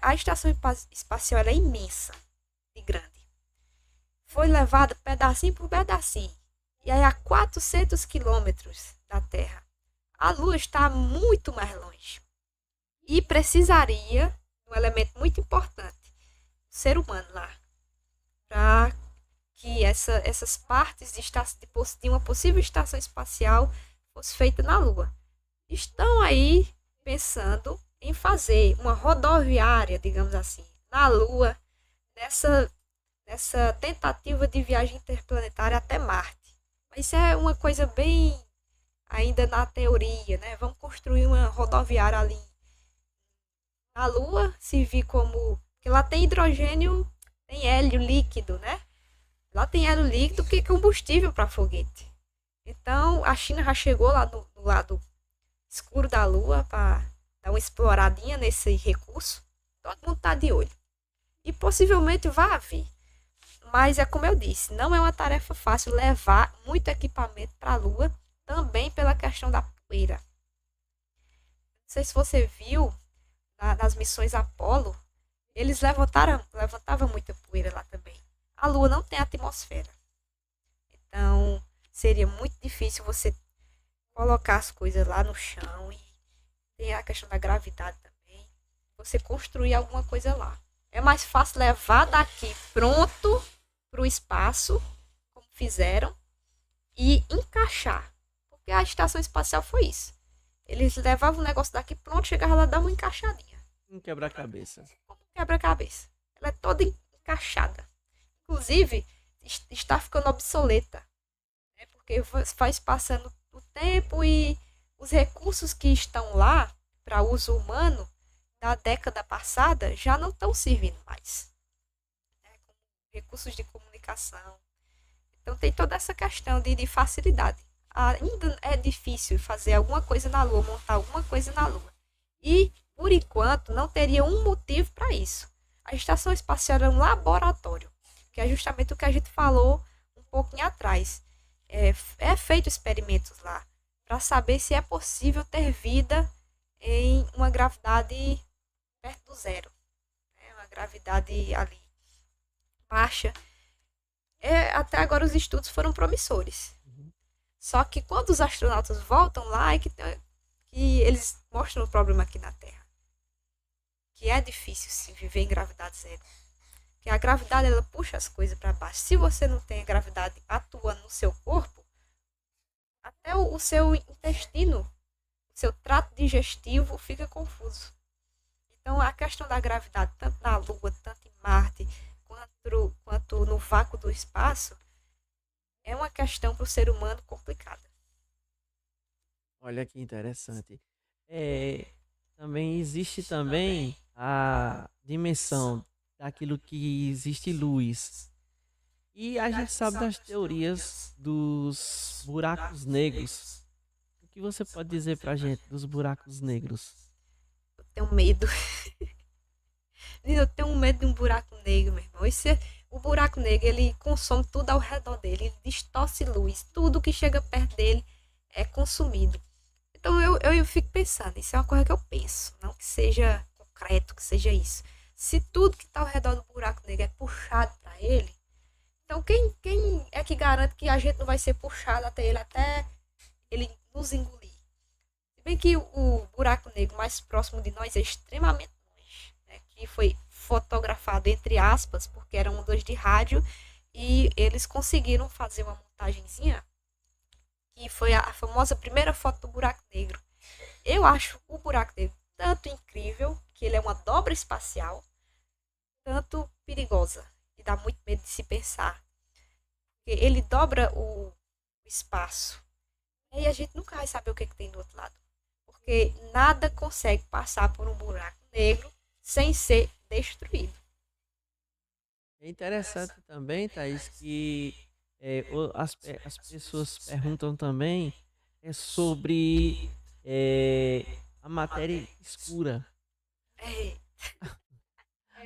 A estação espacial ela é imensa e grande. Foi levada pedacinho por pedacinho. E aí a 400 quilômetros da Terra. A Lua está muito mais longe. E precisaria de um elemento muito importante, o ser humano lá, para que essas partes de uma possível estação espacial fosse feita na Lua. Estão aí pensando em fazer uma rodoviária, digamos assim, na Lua, nessa tentativa de viagem interplanetária até Marte. Mas isso é uma coisa bem ainda na teoria, né? Vamos construir uma rodoviária ali na Lua, se vir como... Porque lá tem hidrogênio, tem hélio líquido, né? Lá tem hélio líquido que é combustível para foguete. Então, a China já chegou lá no lado escuro da Lua para dar uma exploradinha nesse recurso. Todo mundo está de olho. E possivelmente vai vir. Mas é como eu disse, não é uma tarefa fácil levar muito equipamento para a Lua, também pela questão da poeira. Não sei se você viu nas missões Apollo, eles levantavam muita poeira lá também. A Lua não tem atmosfera. Então, seria muito difícil você colocar as coisas lá no chão e tem a questão da gravidade também. Você construir alguma coisa lá. É mais fácil levar daqui pronto para o espaço, como fizeram, e encaixar. Porque a estação espacial foi isso. Eles levavam o negócio daqui pronto, chegavam lá e davam uma encaixadinha. Um quebra-cabeça. Como um quebra-cabeça. Ela é toda encaixada. Inclusive, está ficando obsoleta. Né? Porque vai passando o tempo e os recursos que estão lá para uso humano da década passada já não estão servindo mais. Né? Como recursos de comunicação. Então tem toda essa questão de facilidade. Ainda é difícil fazer alguma coisa na Lua, montar alguma coisa na Lua. E, por enquanto, não teria um motivo para isso. A estação espacial é um laboratório, que é justamente o que a gente falou um pouquinho atrás. É feito experimentos lá para saber se é possível ter vida em uma gravidade perto do zero. Né? Uma gravidade ali baixa. Até agora os estudos foram promissores. Só que quando os astronautas voltam lá, que eles mostram o problema aqui na Terra. Que é difícil se viver em gravidade zero. Porque a gravidade ela puxa as coisas para baixo. Se você não tem a gravidade atuando no seu corpo, até o seu intestino, o seu trato digestivo fica confuso. Então a questão da gravidade, tanto na Lua, tanto em Marte, quanto no vácuo do espaço, é uma questão para o ser humano complicada. Olha que interessante. Também existe também a dimensão daquilo que existe luz. E a gente sabe das teorias dos buracos negros. O que você pode dizer pra gente dos buracos negros? Eu tenho medo. Eu tenho medo de um buraco negro, meu irmão. O buraco negro, ele consome tudo ao redor dele. Ele distorce luz. Tudo que chega perto dele é consumido. Então eu fico pensando, isso é uma coisa que eu penso. Não que seja concreto, que seja isso. Se tudo que está ao redor do buraco negro é puxado para ele, então quem é que garante que a gente não vai ser puxado até ele nos engolir? Se bem que o buraco negro mais próximo de nós é extremamente longe, né? Que foi fotografado entre aspas, porque eram ondas de rádio, e eles conseguiram fazer uma montagenzinha, que foi a famosa primeira foto do buraco negro. Eu acho o buraco negro tanto incrível, que ele é uma dobra espacial, tanto perigosa e dá muito medo de se pensar. Porque ele dobra o espaço. E a gente nunca vai saber o que, que tem do outro lado. Porque nada consegue passar por um buraco negro sem ser destruído. É interessante também, Thaís, que as pessoas perguntam também sobre é, a matéria escura. É,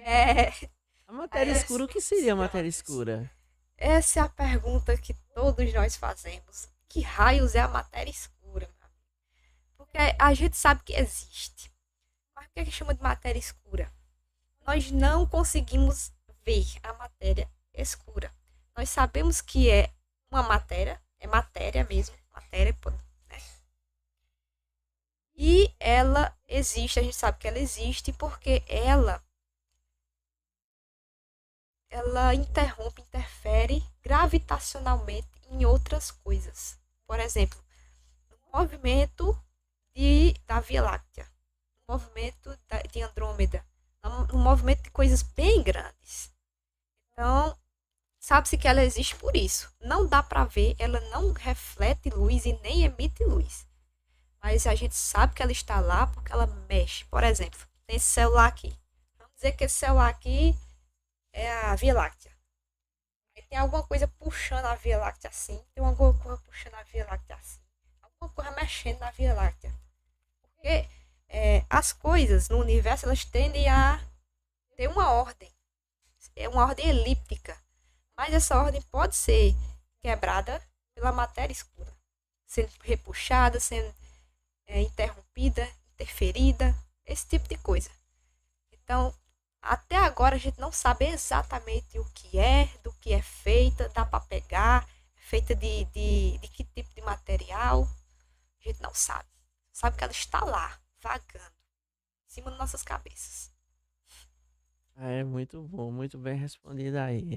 é, A matéria escura, o que seria a matéria escura? essa é a pergunta que todos nós fazemos. Que raios é a matéria escura, meu amigo? Porque a gente sabe que existe. Mas o que é que chama de matéria escura? Nós não conseguimos ver a matéria escura. Nós sabemos que é uma matéria, é matéria mesmo, matéria, né? E ela existe, a gente sabe que ela existe porque ela interrompe, interfere gravitacionalmente em outras coisas. Por exemplo, no movimento da Via Láctea, no movimento de Andrômeda, no movimento de coisas bem grandes. Então, sabe-se que ela existe por isso. Não dá para ver, ela não reflete luz e nem emite luz. Mas a gente sabe que ela está lá porque ela mexe. Por exemplo, tem esse celular aqui. Vamos dizer que esse celular aqui é a Via Láctea. Aí tem alguma coisa puxando a Via Láctea assim, tem alguma coisa puxando a Via Láctea assim, alguma coisa mexendo na Via Láctea. Porque as coisas no universo elas tendem a ter uma ordem. É uma ordem elíptica. Mas essa ordem pode ser quebrada pela matéria escura, sendo repuxada, sendo interrompida, interferida, esse tipo de coisa. Então, até agora a gente não sabe exatamente o que é, do que é feita, dá para pegar, feita de que tipo de material, a gente não sabe. Sabe que ela está lá, vagando, em cima das nossas cabeças. É muito bom, muito bem respondido aí.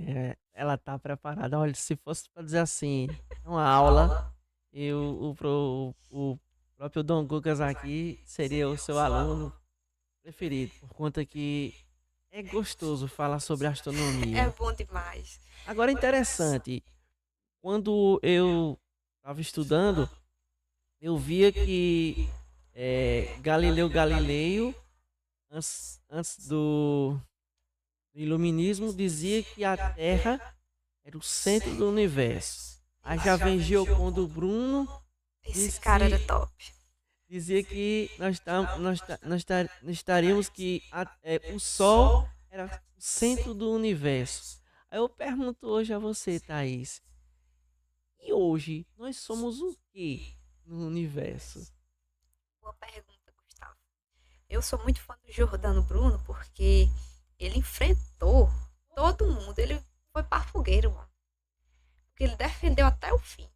Ela tá preparada. Olha, se fosse para dizer assim, uma aula, e o próprio Dom Gugas aqui seria o seu aluno preferido, por conta que é gostoso falar sobre É astronomia. bom demais. Agora, interessante, quando eu estava estudando, eu via que Galileu Galilei, antes do iluminismo, dizia que a Terra era o centro do universo. Aí já vem Giocondo Bruno, Esse diz cara era que top. dizia que nós estaríamos que o Sol era o centro do universo. Aí eu pergunto hoje a você, Thaís, e hoje nós somos o que no universo? Boa pergunta, Gustavo. Eu sou muito fã do Jordano Bruno porque ele enfrentou todo mundo. Ele foi para fogueira, mano. Porque ele defendeu até o fim.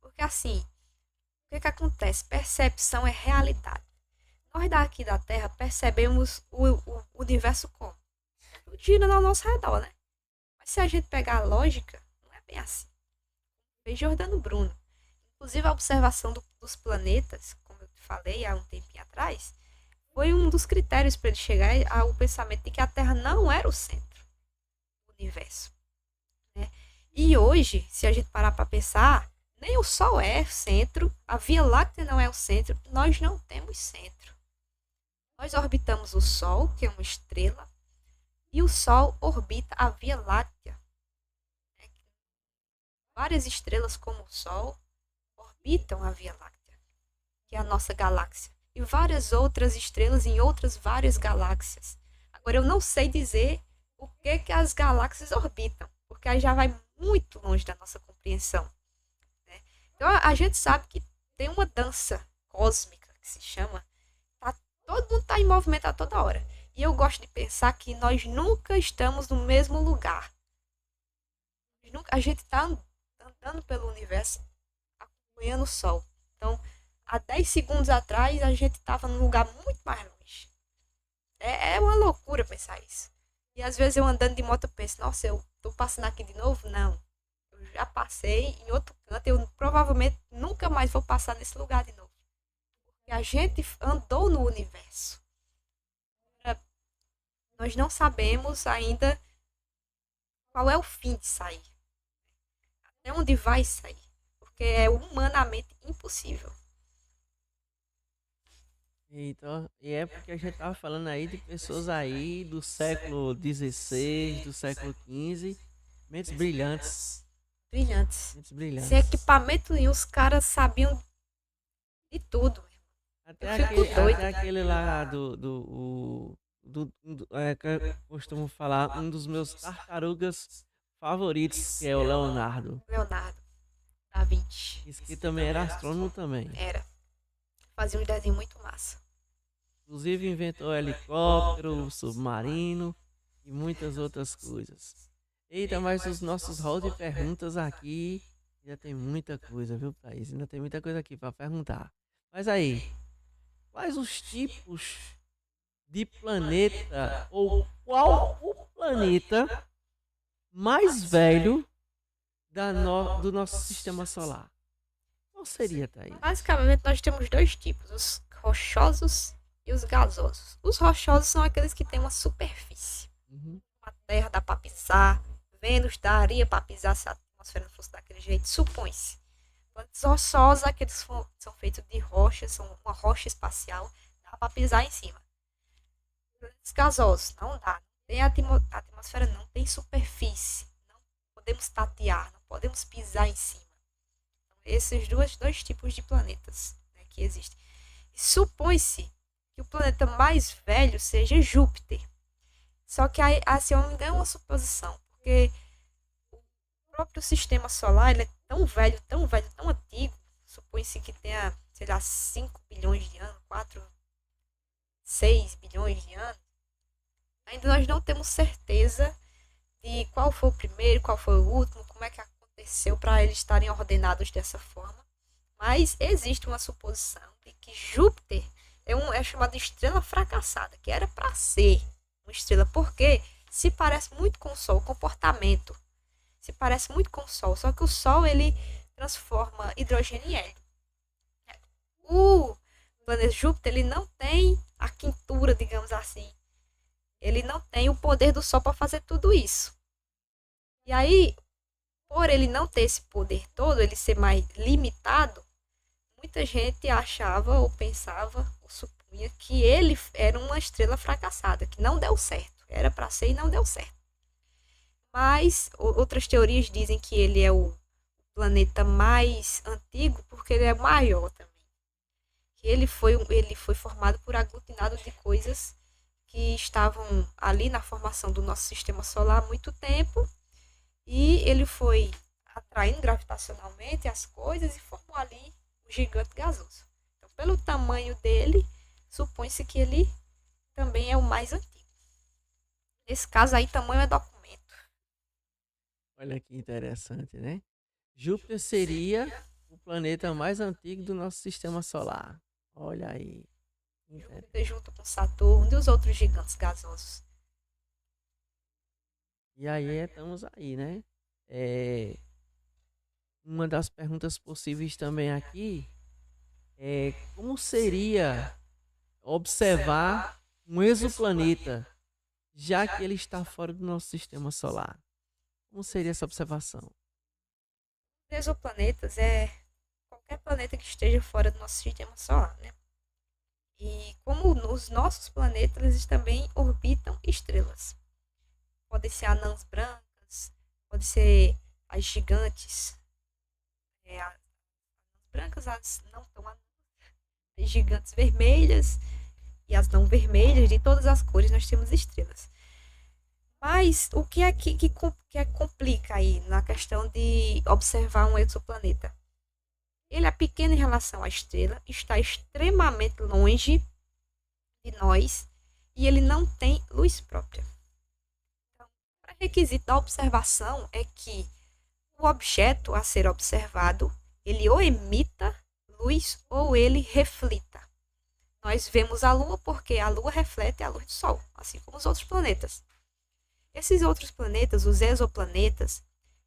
Porque assim, o que, que acontece? Percepção é realidade. Nós daqui da Terra percebemos o universo como? Gira ao nosso redor, né? Mas se a gente pegar a lógica, não é bem assim. Fez Jordano Bruno. Inclusive a observação dos planetas, como eu te falei há um tempinho atrás, foi um dos critérios para ele chegar ao pensamento de que a Terra não era o centro do universo. Né? E hoje, se a gente parar para pensar, nem o Sol é o centro, a Via Láctea não é o centro, nós não temos centro. Nós orbitamos o Sol, que é uma estrela, e o Sol orbita a Via Láctea. Várias estrelas como o Sol orbitam a Via Láctea, que é a nossa galáxia, e várias outras estrelas em outras várias galáxias. Agora eu não sei dizer o que as galáxias orbitam, porque aí já vai muito longe da nossa compreensão. Né? Então a gente sabe que tem uma dança cósmica que se chama, todo mundo está em movimento a toda hora. E eu gosto de pensar que nós nunca estamos no mesmo lugar. A gente está andando pelo universo, acompanhando o Sol. Então, há 10 segundos atrás, a gente estava num lugar muito mais longe. É uma loucura pensar isso. E às vezes eu andando de moto, eu penso, nossa, eu estou passando aqui de novo? Não. Eu já passei em outro canto, eu provavelmente nunca mais vou passar nesse lugar de novo. Porque a gente andou no universo. nós não sabemos ainda qual é o fim de sair, até onde vai sair, porque é humanamente impossível. Então, e é porque a gente tava falando aí de pessoas aí do século XVI, do século XV, mentes brilhantes, Brilhantes. mentes Sem brilhantes. equipamento nenhum, os caras sabiam de tudo. Eu fico Até doida. aquele lá que eu costumo falar, um dos meus tartarugas favoritos, que é o Leonardo. Leonardo da Vinci. Esse que também era astrônomo também. Era. Fazia um desenho muito massa. Inclusive inventou helicóptero, submarino e muitas outras coisas. Eita, mas os nossos hall de perguntas aqui ainda tem muita coisa, viu, Thaís? Ainda tem muita coisa aqui para perguntar. Mas aí, quais os tipos de planeta ou qual o planeta mais velho do nosso sistema solar? Qual seria, Thaís? Basicamente, nós temos dois tipos: os rochosos e os gasosos. Os rochosos são aqueles que têm uma superfície. Uhum. A Terra dá para pisar, Vênus daria para pisar se a atmosfera não fosse daquele jeito, supõe-se. Planetas rochosos, aqueles que são feitos de rocha, são uma rocha espacial, dá para pisar em cima. Planetas gasosos, não dá. A atmosfera não tem superfície, não podemos tatear, não podemos pisar em cima. Então, esses dois tipos de planetas, né, que existem. Supõe-se que o planeta mais velho seja Júpiter. Só que assim, é uma suposição, porque o próprio sistema solar ele é tão velho, tão velho, tão antigo. Supõe-se que tenha, sei lá, 5 bilhões de anos, 4, 6 bilhões de anos. Ainda nós não temos certeza de qual foi o primeiro, qual foi o último, como é que aconteceu para eles estarem ordenados dessa forma. Mas existe uma suposição de que Júpiter é chamada de estrela fracassada, que era para ser uma estrela, porque se parece muito com o Sol, o comportamento se parece muito com o Sol, só que o Sol ele transforma hidrogênio em hélio. O planeta Júpiter ele não tem a quintura, digamos assim, ele não tem o poder do Sol para fazer tudo isso. E aí, por ele não ter esse poder todo, ele ser mais limitado, muita gente achava ou pensava ou supunha que ele era uma estrela fracassada, que não deu certo. Era para ser e não deu certo. Mas outras teorias dizem que ele é o planeta mais antigo porque ele é maior também. Que ele foi formado por aglutinado de coisas que estavam ali na formação do nosso sistema solar há muito tempo e ele foi atraindo gravitacionalmente as coisas e formou ali o gigante gasoso. Então, pelo tamanho dele, supõe-se que ele também é o mais antigo. Nesse caso aí, tamanho é documento. Olha que interessante, né? Júpiter seria o planeta mais antigo do nosso sistema solar. Olha aí. Júpiter junto com Saturno e os outros gigantes gasosos. E aí estamos aí, né? Uma das perguntas possíveis também aqui é como seria observar um exoplaneta, já que ele está fora do nosso sistema solar? Como seria essa observação? Exoplanetas é qualquer planeta que esteja fora do nosso sistema solar, né? E como os nossos planetas, eles também orbitam estrelas. Podem ser anãs brancas, podem ser as gigantes. As brancas, as não tão anãs, as gigantes vermelhas e as não vermelhas, de todas as cores nós temos estrelas. Mas o que é que complica aí na questão de observar um exoplaneta? Ele é pequeno em relação à estrela, está extremamente longe de nós e ele não tem luz própria. Então, o requisito da observação é que o objeto a ser observado, ele ou emita luz ou ele reflita. Nós vemos a Lua porque a Lua reflete a luz do Sol, assim como os outros planetas. Esses outros planetas, os exoplanetas,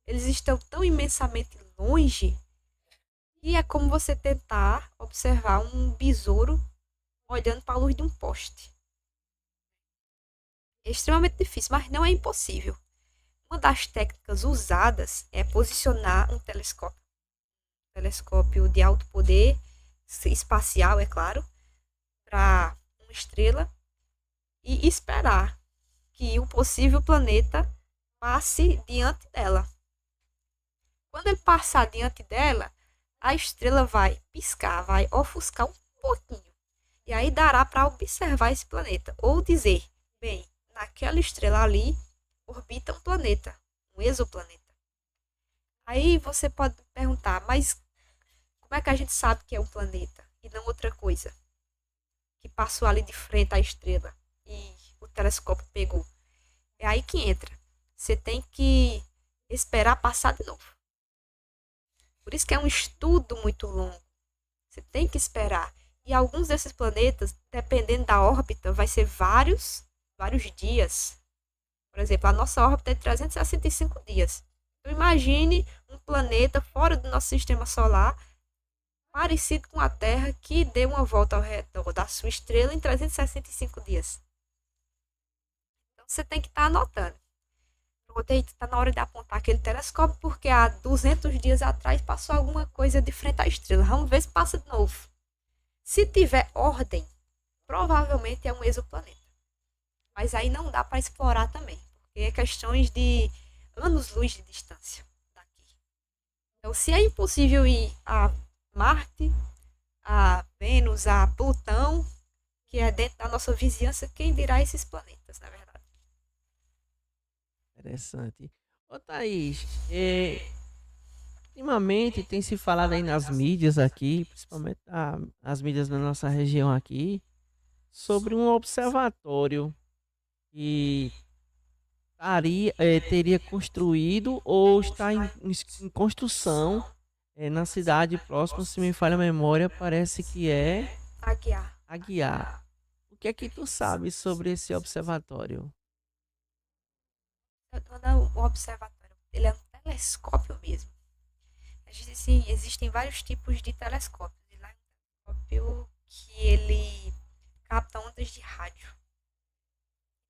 eles estão tão imensamente longe que é como você tentar observar um besouro olhando para a luz de um poste. É extremamente difícil, mas não é impossível. Uma das técnicas usadas é posicionar um telescópio de alto poder, espacial, é claro, para uma estrela e esperar que o possível planeta passe diante dela. Quando ele passar diante dela, a estrela vai piscar, vai ofuscar um pouquinho. E aí dará para observar esse planeta. Ou dizer, bem, naquela estrela ali orbita um planeta, um exoplaneta. Aí você pode perguntar, mas como é que a gente sabe que é um planeta e não outra coisa? Que passou ali de frente à estrela e o telescópio pegou. É aí que entra. Você tem que esperar passar de novo. Por isso que é um estudo muito longo. Você tem que esperar. E alguns desses planetas, dependendo da órbita, vai ser vários dias. Por exemplo, a nossa órbita é de 365 dias. Então imagine um planeta fora do nosso sistema solar, parecido com a Terra, que dê uma volta ao redor da sua estrela em 365 dias. Então você tem que estar anotando. Está na hora de apontar aquele telescópio, porque há 200 dias atrás passou alguma coisa de frente à estrela. Vamos ver se passa de novo. Se tiver ordem, provavelmente é um exoplaneta. Mas aí não dá para explorar também, porque é questões de anos-luz de distância daqui. Então, se é impossível ir a Marte, a Vênus, a Plutão, que é dentro da nossa vizinhança, quem dirá esses planetas, na verdade? Interessante. Ô Thaís, ultimamente tem se falado aí nas mídias aqui, principalmente as mídias da nossa região aqui, sobre um observatório que teria construído ou está em construção na cidade próxima, se me falha a memória, parece que é Aguiar. Aguiar. O que é que tu sabe sobre esse observatório? O observatório, ele é um telescópio mesmo. Existem vários tipos de telescópios. Ele é um telescópio que ele capta ondas de rádio,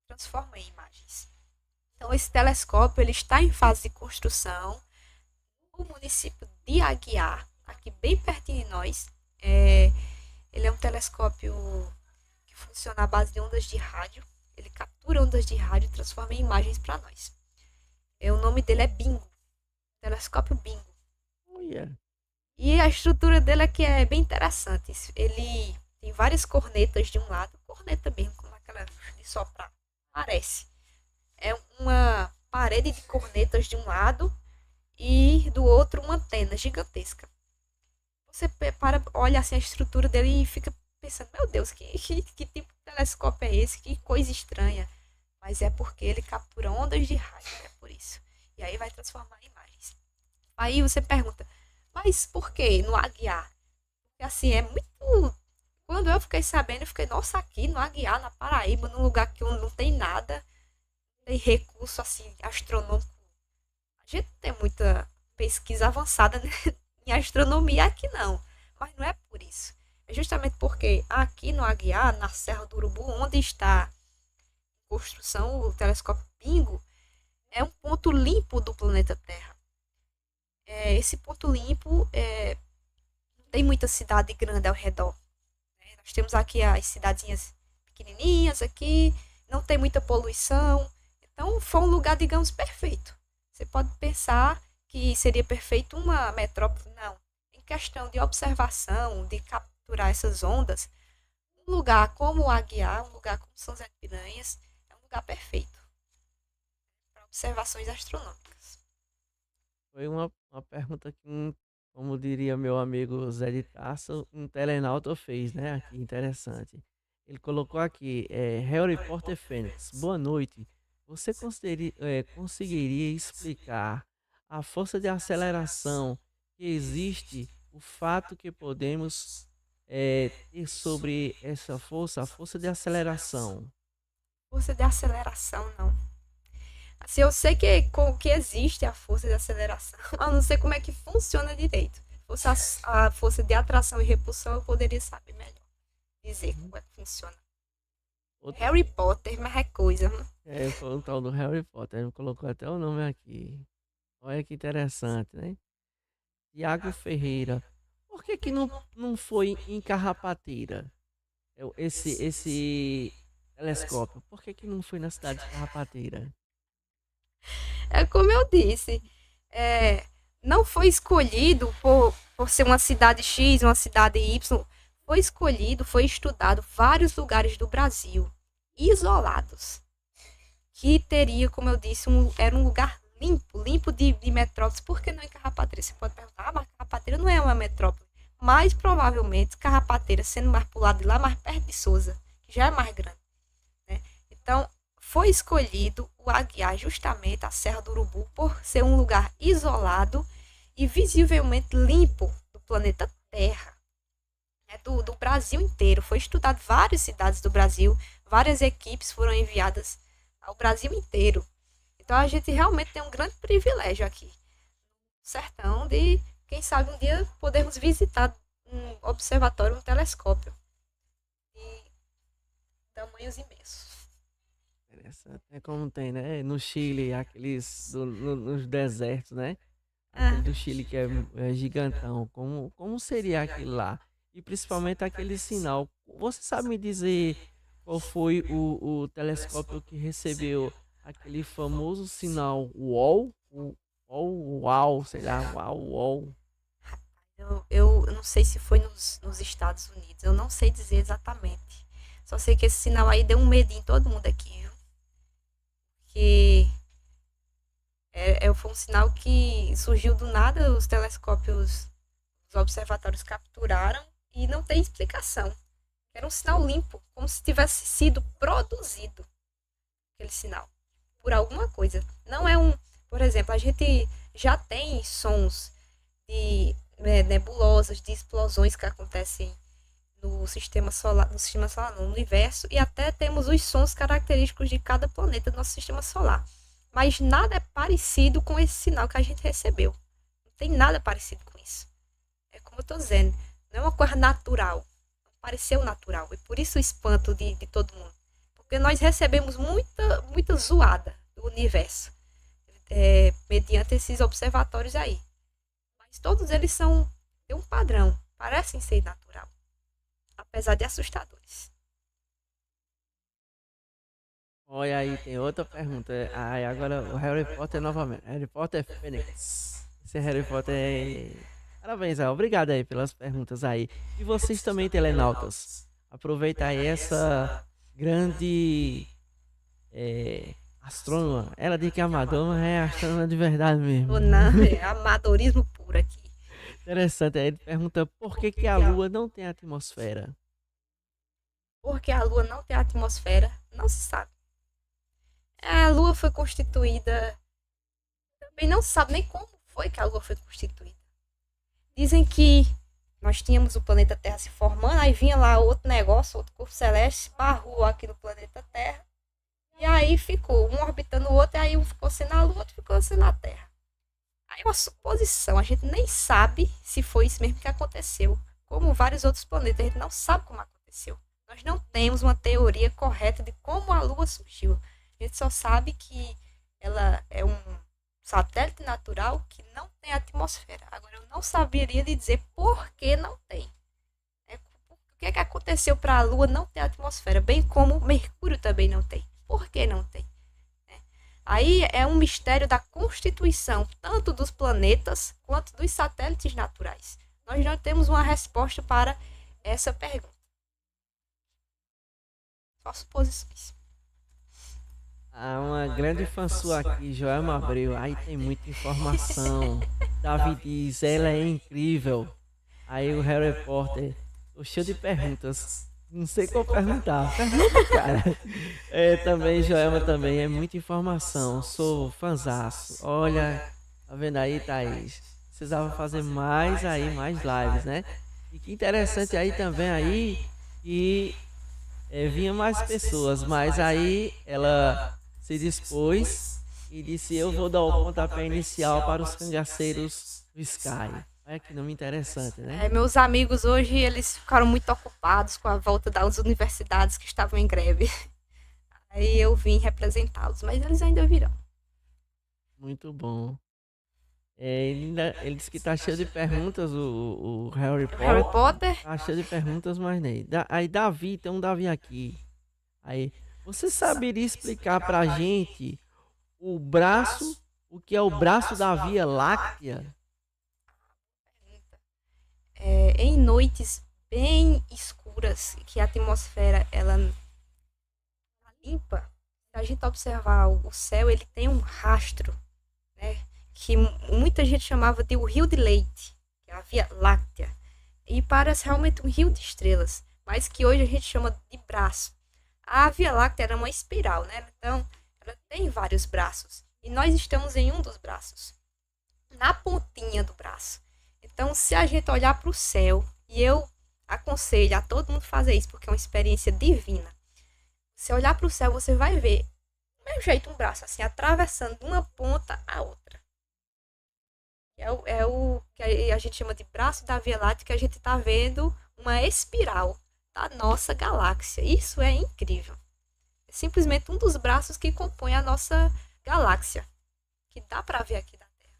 transforma em imagens. Então, esse telescópio ele está em fase de construção no município de Aguiar, aqui bem pertinho de nós. Ele é um telescópio que funciona à base de ondas de rádio. Ele captura ondas de rádio e transforma em imagens para nós. O nome dele é Bingo, telescópio Bingo. Yeah. E a estrutura dele aqui é bem interessante. Ele tem várias cornetas de um lado, corneta mesmo, como aquela de soprar, parece. É uma parede de cornetas de um lado e do outro uma antena gigantesca. Você olha assim a estrutura dele e fica pensando, meu Deus, que tipo de telescópio é esse? Que coisa estranha. Mas é porque ele captura ondas de rádio, é por isso. E aí vai transformar em imagens. Aí você pergunta, mas por que no Aguiar? Porque assim, é muito... Quando eu fiquei sabendo, eu fiquei, nossa, aqui no Aguiar, na Paraíba, num lugar que não tem nada, tem recurso assim, astronômico. A gente não tem muita pesquisa avançada em astronomia aqui não. Mas não é por isso. É justamente porque aqui no Aguiar, na Serra do Urubu, onde está em construção o telescópio Bingo, é um ponto limpo do planeta Terra. Esse ponto limpo não tem muita cidade grande ao redor. Nós temos aqui as cidadezinhas pequenininhas aqui, não tem muita poluição. Então foi um lugar, digamos, perfeito. Você pode pensar que seria perfeito uma metrópole, não. Em questão de observação, de capturar essas ondas, um lugar como o Aguiar, um lugar como São José de Piranhas, é um lugar perfeito para observações astronômicas. Foi uma pergunta que, como diria meu amigo Zé de Tarso, um telenauta fez, né? Aqui, interessante. Ele colocou aqui, Harry Potter Fênix, boa noite. Você conseguiria explicar a força de aceleração que existe, o fato que podemos ter sobre essa força, a força de aceleração? Força de aceleração, não. Assim, eu sei que existe a força de aceleração, mas não sei como é que funciona direito. Fosse a força de atração e repulsão, eu poderia saber melhor dizer como é que funciona. Outro, Harry Potter, mas é coisa. foi um tal do Harry Potter. Ele colocou até o nome aqui. Olha que interessante, né? Tiago Ferreira. Por que que não foi em Carrapateira? Esse telescópio. Por que que não foi na cidade de Carrapateira? É como eu disse, é, não foi escolhido por ser uma cidade X, uma cidade Y. Foi escolhido, foi estudado vários lugares do Brasil, isolados, que teria, como eu disse, era um lugar limpo, limpo de metrópoles. Por que não em Carrapateira? Você pode perguntar, mas Carrapateira não é uma metrópole. Mas provavelmente Carrapateira, sendo mais pro lado de lá, mais perto de Souza, que já é mais grande, né? Então, foi escolhido o Aguiar justamente a Serra do Urubu por ser um lugar isolado e visivelmente limpo do planeta Terra, né, do Brasil inteiro. Foi estudado várias cidades do Brasil, várias equipes foram enviadas ao Brasil inteiro. Então a gente realmente tem um grande privilégio aqui no sertão de, quem sabe um dia podermos visitar um observatório, um telescópio de tamanhos imensos. Interessante. É como tem, né? No Chile, aqueles nos desertos, né? Aquele Ah, do Chile que é gigantão. Como seria aquele lá? E principalmente aquele sinal. Você sabe me dizer qual foi o telescópio que recebeu aquele famoso sinal UOL? O UOL, sei lá, UOL, UOL. eu não sei se foi nos Estados Unidos, eu não sei dizer exatamente. Só sei que esse sinal aí deu um medinho em todo mundo aqui, viu? Que foi um sinal que surgiu do nada, os telescópios, os observatórios capturaram e não tem explicação. Era um sinal limpo, como se tivesse sido produzido aquele sinal por alguma coisa. Não é um, por exemplo, a gente já tem sons de nebulosas, de explosões que acontecem no sistema solar, no universo, e até temos os sons característicos de cada planeta do nosso sistema solar. Mas nada é parecido com esse sinal que a gente recebeu. Não tem nada parecido com isso. É como eu estou dizendo, não é uma coisa natural. Não pareceu natural. E por isso o espanto de todo mundo. Porque nós recebemos muita zoada do universo, mediante esses observatórios aí. Mas todos eles têm um padrão, parecem ser natural, apesar de assustadores. Olha aí, tem outra pergunta. Aí agora o Harry Potter novamente. Harry Potter Fênix. Esse Harry Potter é. Parabéns, obrigado aí pelas perguntas aí. E vocês também, telenautas. Aproveita aí essa grande astrônoma. Ela diz que é amador, mas é astrônoma de verdade mesmo. Ou não, é amadorismo puro aqui. Interessante. Aí ele pergunta por que que a Lua não tem atmosfera? Porque a Lua não tem atmosfera, não se sabe. A Lua foi constituída, também não se sabe nem como foi que a Lua foi constituída. Dizem que nós tínhamos o planeta Terra se formando, aí vinha lá outro negócio, outro corpo celeste, barrou aqui no planeta Terra, e aí ficou um orbitando o outro, e aí um ficou sendo a Lua, o outro ficou sendo a Terra. Aí é uma suposição, a gente nem sabe se foi isso mesmo que aconteceu. Como vários outros planetas, a gente não sabe como aconteceu. Nós não temos uma teoria correta de como a Lua surgiu. A gente só sabe que ela é um satélite natural que não tem atmosfera. Agora, eu não saberia lhe dizer por que não tem. O que é que aconteceu para a Lua não ter atmosfera? Bem como Mercúrio também não tem. Por que não tem? Aí é um mistério da constituição, tanto dos planetas quanto dos satélites naturais. Nós não temos uma resposta para essa pergunta. Só suposições. Ah, uma grande fã sua aqui, Joelma Abreu. Aí tem muita informação. Davi diz, ela é incrível. Aí o Harry Potter, tô cheio de perguntas. Não sei qual perguntar. Pergunta, cara. Também, Joelma também, é muita informação. Sou fanzaço. Olha, tá vendo aí, Thaís? Precisava fazer mais aí, mais lives, né? E que interessante aí também aí que vinha mais pessoas, mas aí ela se dispôs e disse: eu vou dar o pontapé inicial para os cangaceiros do Sky. Olha que nome interessante, né? Meus amigos hoje, eles ficaram muito ocupados com a volta das universidades que estavam em greve. Aí eu vim representá-los, mas eles ainda virão. Muito bom. Ele disse que tá cheio de perguntas, o Harry Harry Potter. Potter, Tá cheio de perguntas, mas nem. Aí Davi, tem um Davi aqui. Aí, você saberia explicar pra gente o que é o braço da Via Láctea? em noites bem escuras, que a atmosfera ela limpa, se a gente observar o céu, ele tem um rastro, né? Que muita gente chamava de o rio de leite, que é a Via Láctea. E parece realmente um rio de estrelas, mas que hoje a gente chama de braço. A Via Láctea era uma espiral, né? Então, ela tem vários braços. E nós estamos em um dos braços, na pontinha do braço. Então, se a gente olhar para o céu, e eu aconselho a todo mundo fazer isso, porque é uma experiência divina. Se olhar para o céu, você vai ver, do mesmo jeito, um braço, assim, atravessando de uma ponta a outra. É o que a gente chama de braço da Via Láctea, que a gente está vendo uma espiral da nossa galáxia. Isso é incrível. É simplesmente um dos braços que compõe a nossa galáxia, que dá para ver aqui da Terra.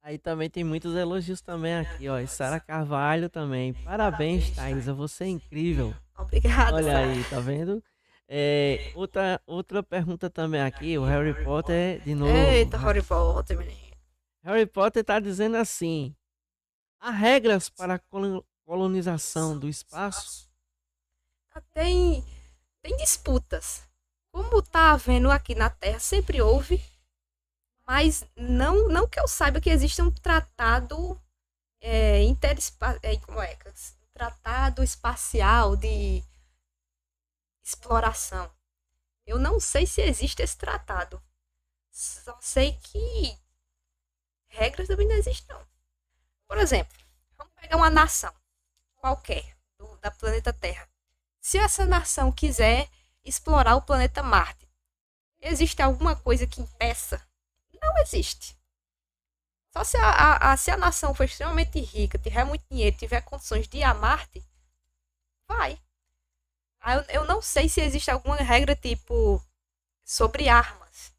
Aí também tem muitos elogios também aqui, ó. E Sara Carvalho também. Parabéns, Thaisa, você é incrível. Obrigada, Olha Sara. aí, tá vendo? Outra pergunta também aqui, o Harry Potter de novo. Eita, Harry Potter, menino. Harry Potter tá dizendo assim: há regras para a colonização do espaço? Tem disputas. Como tá havendo aqui na Terra, sempre houve, mas não que eu saiba que exista um tratado tratado espacial de exploração. Eu não sei se existe esse tratado. Só sei que regras também não existem, não. Por exemplo, vamos pegar uma nação qualquer da planeta Terra. Se essa nação quiser explorar o planeta Marte, existe alguma coisa que impeça? Não existe. Só se a nação for extremamente rica, tiver muito dinheiro, tiver condições de ir a Marte, vai. Eu não sei se existe alguma regra tipo sobre armas,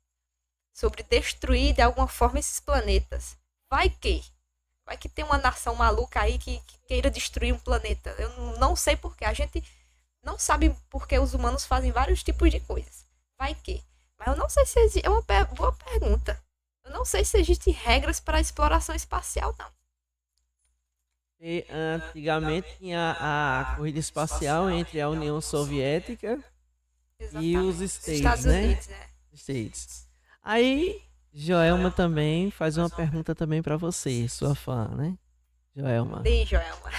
sobre destruir de alguma forma esses planetas. Vai que tem uma nação maluca aí que queira destruir um planeta. Eu não sei porquê. A gente não sabe porque os humanos fazem vários tipos de coisas. Vai que. Mas eu não sei se existe. É uma boa pergunta. Eu não sei se existem regras para a exploração espacial, não. E, antigamente tinha a corrida espacial entre a União Soviética e os States, Unidos, né? States. Aí, Joelma também faz uma pergunta também para você, sua fã, né? Joelma. Sim, Joelma.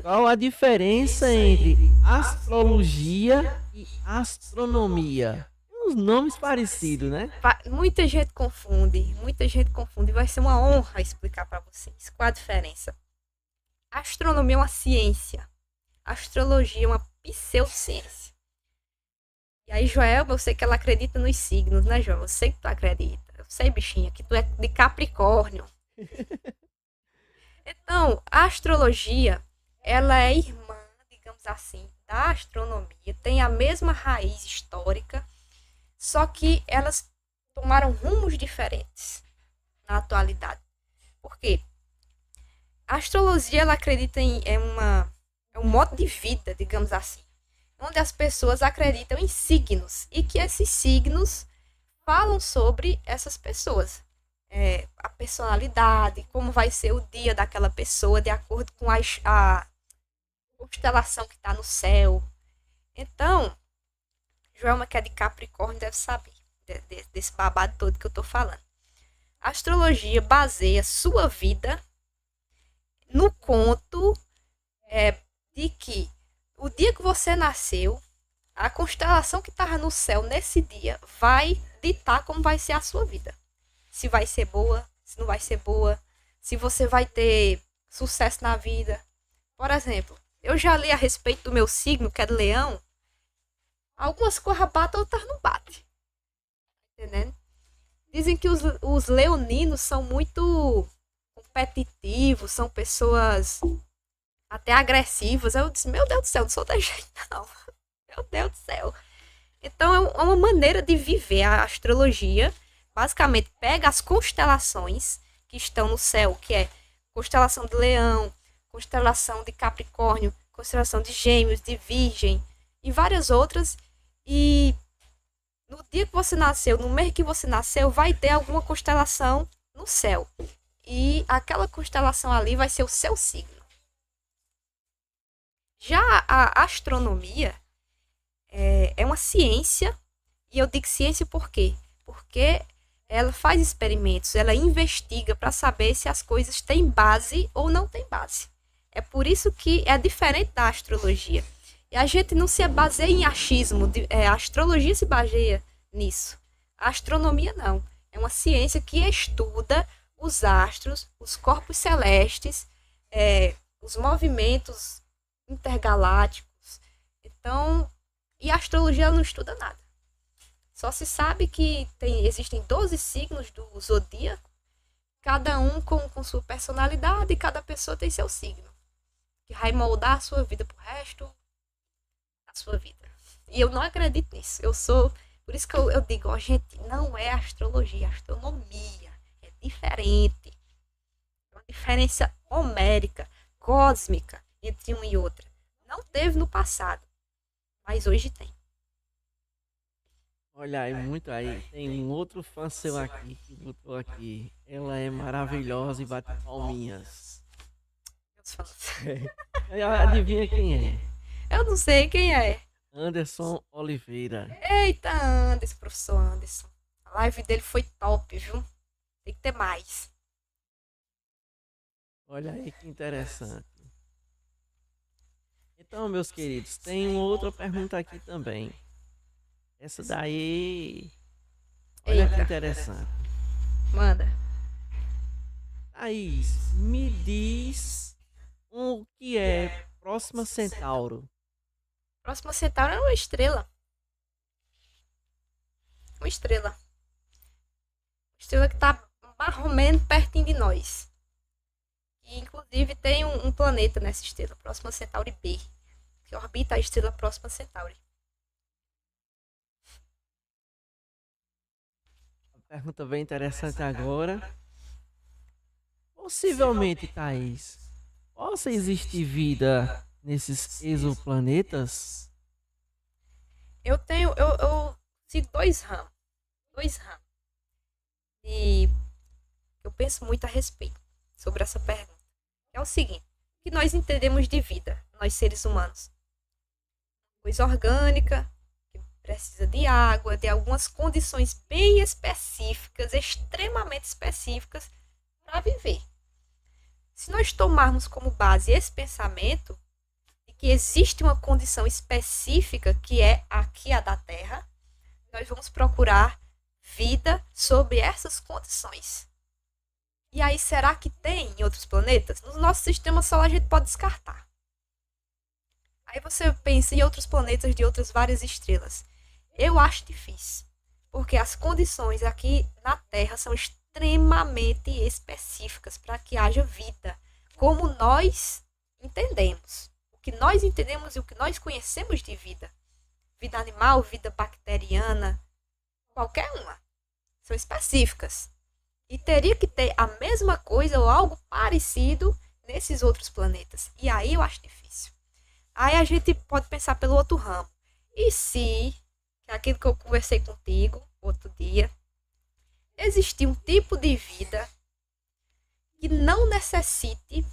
Qual a diferença entre astrologia e astronomia? Uns nomes parecidos, né? Muita gente confunde. Vai ser uma honra explicar para vocês qual a diferença. A astronomia é uma ciência. A astrologia é uma pseudociência. E aí, Joelma, eu sei que ela acredita nos signos, né, Joelma? Eu sei que tu acredita. Eu sei, bichinha, que tu é de Capricórnio. Então, a astrologia, ela é irmã, digamos assim, da astronomia. Tem a mesma raiz histórica, só que elas tomaram rumos diferentes na atualidade. Por quê? A astrologia, ela acredita é um modo de vida, digamos assim, onde as pessoas acreditam em signos e que esses signos falam sobre essas pessoas. A personalidade, como vai ser o dia daquela pessoa de acordo com a constelação que está no céu. Então, Joelma, que é de Capricórnio, deve saber desse babado todo que eu estou falando. A astrologia baseia sua vida no conto de que o dia que você nasceu, a constelação que estava no céu nesse dia vai ditar como vai ser a sua vida. Se vai ser boa, se não vai ser boa, se você vai ter sucesso na vida. Por exemplo, eu já li a respeito do meu signo, que é de Leão. Algumas coisas batem, outras não batem. Entendendo? Dizem que os leoninos são muito competitivos, são pessoas até agressivas. Eu disse, meu Deus do céu, não sou da gente, não. Meu Deus do céu. Então, é uma maneira de viver a astrologia. Basicamente, pega as constelações que estão no céu, que é constelação de Leão, constelação de Capricórnio, constelação de Gêmeos, de Virgem e várias outras. E no dia que você nasceu, no mês que você nasceu, vai ter alguma constelação no céu. E aquela constelação ali vai ser o seu signo. Já a astronomia é uma ciência, e eu digo ciência por quê? Porque ela faz experimentos, ela investiga para saber se as coisas têm base ou não têm base. É por isso que é diferente da astrologia. E a gente não se baseia em achismo, a astrologia se baseia nisso. A astronomia não. É uma ciência que estuda os astros, os corpos celestes, os movimentos intergalácticos. Então, e a astrologia ela não estuda nada. Só se sabe que existem 12 signos do zodíaco, cada um com sua personalidade, e cada pessoa tem seu signo, que vai moldar a sua vida pro resto da sua vida. E eu não acredito nisso. Por isso que eu digo, ó, gente, não é astrologia, é astronomia. É diferente. É uma diferença homérica, cósmica, entre uma e outra. Não teve no passado, mas hoje tem. Olha aí, muito aí. Tem um outro fã seu aqui que botou aqui. Ela é maravilhosa e bate palminhas. Meus fãs. Adivinha quem é? Eu não sei quem é. Anderson Oliveira. Eita, Anderson, professor Anderson. A live dele foi top, viu? Tem que ter mais. Olha aí que interessante. Então, meus queridos, tem uma outra pergunta aqui também. Essa daí. Olha que interessante. Manda. Thaís, me diz o que é Próxima Centauro. Próxima Centauro é uma estrela. Uma estrela. Uma estrela que tá mais ou menos pertinho de nós. E, inclusive, tem um planeta nessa estrela, Próxima Centauri B, que orbita a estrela Próxima Centauri. Pergunta bem interessante agora. Possivelmente, Thaís, possa existir vida nesses exoplanetas? Eu sigo dois ramos. E eu penso muito a respeito sobre essa pergunta. É o seguinte, o que nós entendemos de vida, nós seres humanos? Coisa orgânica, precisa de água, de algumas condições bem específicas, extremamente específicas, para viver. Se nós tomarmos como base esse pensamento, de que existe uma condição específica, que é aqui a da Terra, nós vamos procurar vida sobre essas condições. E aí, será que tem em outros planetas? No nosso sistema solar a gente pode descartar. Aí você pensa em outros planetas de outras várias estrelas. Eu acho difícil, porque as condições aqui na Terra são extremamente específicas para que haja vida, como nós entendemos. O que nós entendemos e o que nós conhecemos de vida. Vida animal, vida bacteriana, qualquer uma. São específicas. E teria que ter a mesma coisa ou algo parecido nesses outros planetas. E aí eu acho difícil. Aí a gente pode pensar pelo outro ramo. E se, aquilo que eu conversei contigo outro dia, existir um tipo de vida que não necessite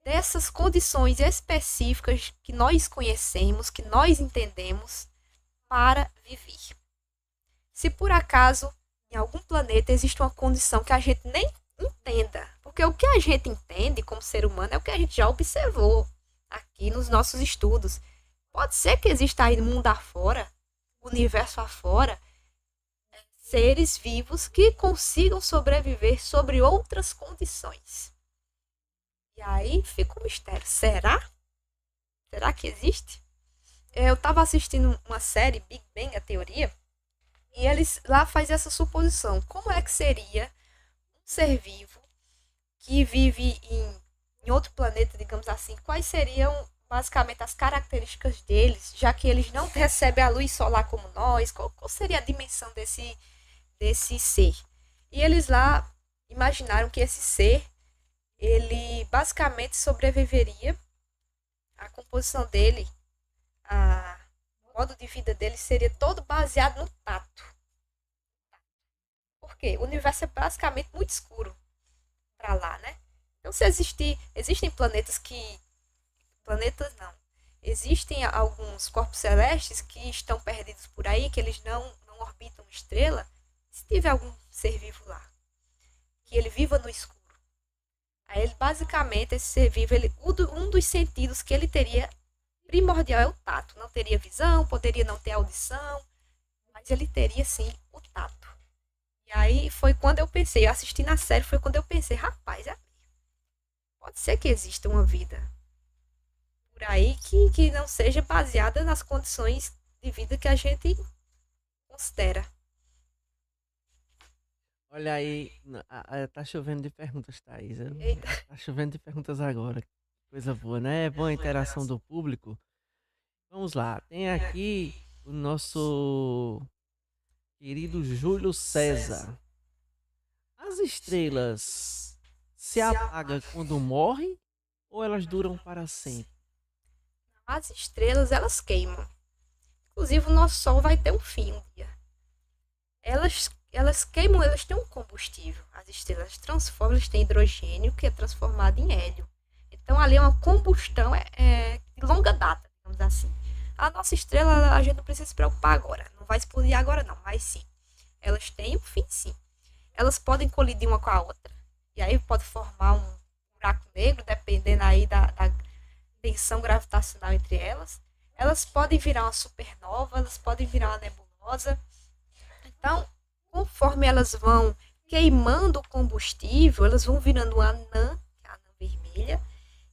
dessas condições específicas que nós conhecemos, que nós entendemos para viver. Se por acaso em algum planeta existe uma condição que a gente nem entenda, porque o que a gente entende como ser humano é o que a gente já observou aqui nos nossos estudos. Pode ser que exista aí no mundo afora, universo afora, seres vivos que consigam sobreviver sobre outras condições. E aí fica um mistério. Será? Será que existe? Eu estava assistindo uma série, Big Bang, a teoria, e eles lá fazem essa suposição. Como é que seria um ser vivo que vive em outro planeta, digamos assim, quais seriam basicamente as características deles, já que eles não recebem a luz solar como nós, qual seria a dimensão desse ser? E eles lá imaginaram que esse ser, ele basicamente sobreviveria, a composição dele, o modo de vida dele seria todo baseado no tato. Por quê? O universo é basicamente muito escuro para lá, né? Então, se existem planetas que. Planetas não. Existem alguns corpos celestes que estão perdidos por aí, que eles não orbitam estrela. Se tiver algum ser vivo lá, que ele viva no escuro. Aí, ele, basicamente, esse ser vivo, um dos sentidos que ele teria primordial é o tato. Não teria visão, poderia não ter audição, mas ele teria, sim, o tato. E aí foi quando eu pensei, eu assisti na série, foi quando eu pensei, rapaz, pode ser que exista uma vida por aí que não seja baseada nas condições de vida que a gente considera. Olha aí, tá chovendo de perguntas, Thaís. Eita. Tá chovendo de perguntas agora. Coisa boa, né? É boa a interação do público. Vamos lá, tem aqui o nosso querido Júlio César. As estrelas se apagam quando morrem ou elas duram para sempre? As estrelas, elas queimam. Inclusive, o nosso Sol vai ter um fim um dia. Elas queimam, elas têm um combustível. As estrelas transformam, elas têm hidrogênio, que é transformado em hélio. Então, ali é uma combustão de longa data, digamos assim. A nossa estrela, a gente não precisa se preocupar agora. Não vai explodir agora, não, mas sim. Elas têm um fim, sim. Elas podem colidir uma com a outra. E aí pode formar um buraco negro, dependendo aí da tensão gravitacional entre elas. Elas podem virar uma supernova, elas podem virar uma nebulosa. Então, conforme elas vão queimando o combustível, elas vão virando uma anã, que é a anã vermelha,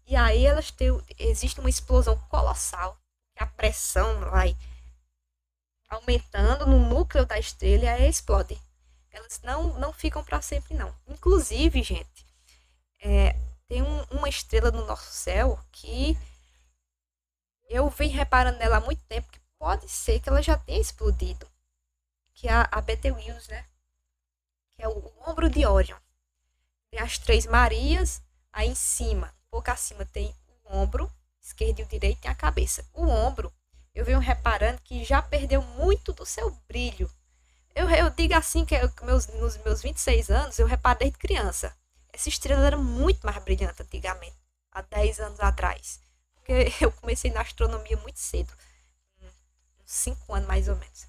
e aí existe uma explosão colossal, que a pressão vai aumentando no núcleo da estrela e aí explode. Elas não ficam para sempre, não. Inclusive, gente, tem uma estrela no nosso céu que eu venho reparando nela há muito tempo, que pode ser que ela já tenha explodido, que é a Betelgeuse, né? Que é o ombro de Órion. Tem as três Marias, aí em cima, um pouco acima, tem o ombro, esquerdo e o direito, tem a cabeça. O ombro, eu venho reparando que já perdeu muito do seu brilho. Eu digo assim que nos meus 26 anos, eu reparo desde criança. Essa estrela era muito mais brilhante antigamente, há 10 anos atrás. Porque eu comecei na astronomia muito cedo, uns 5 anos mais ou menos.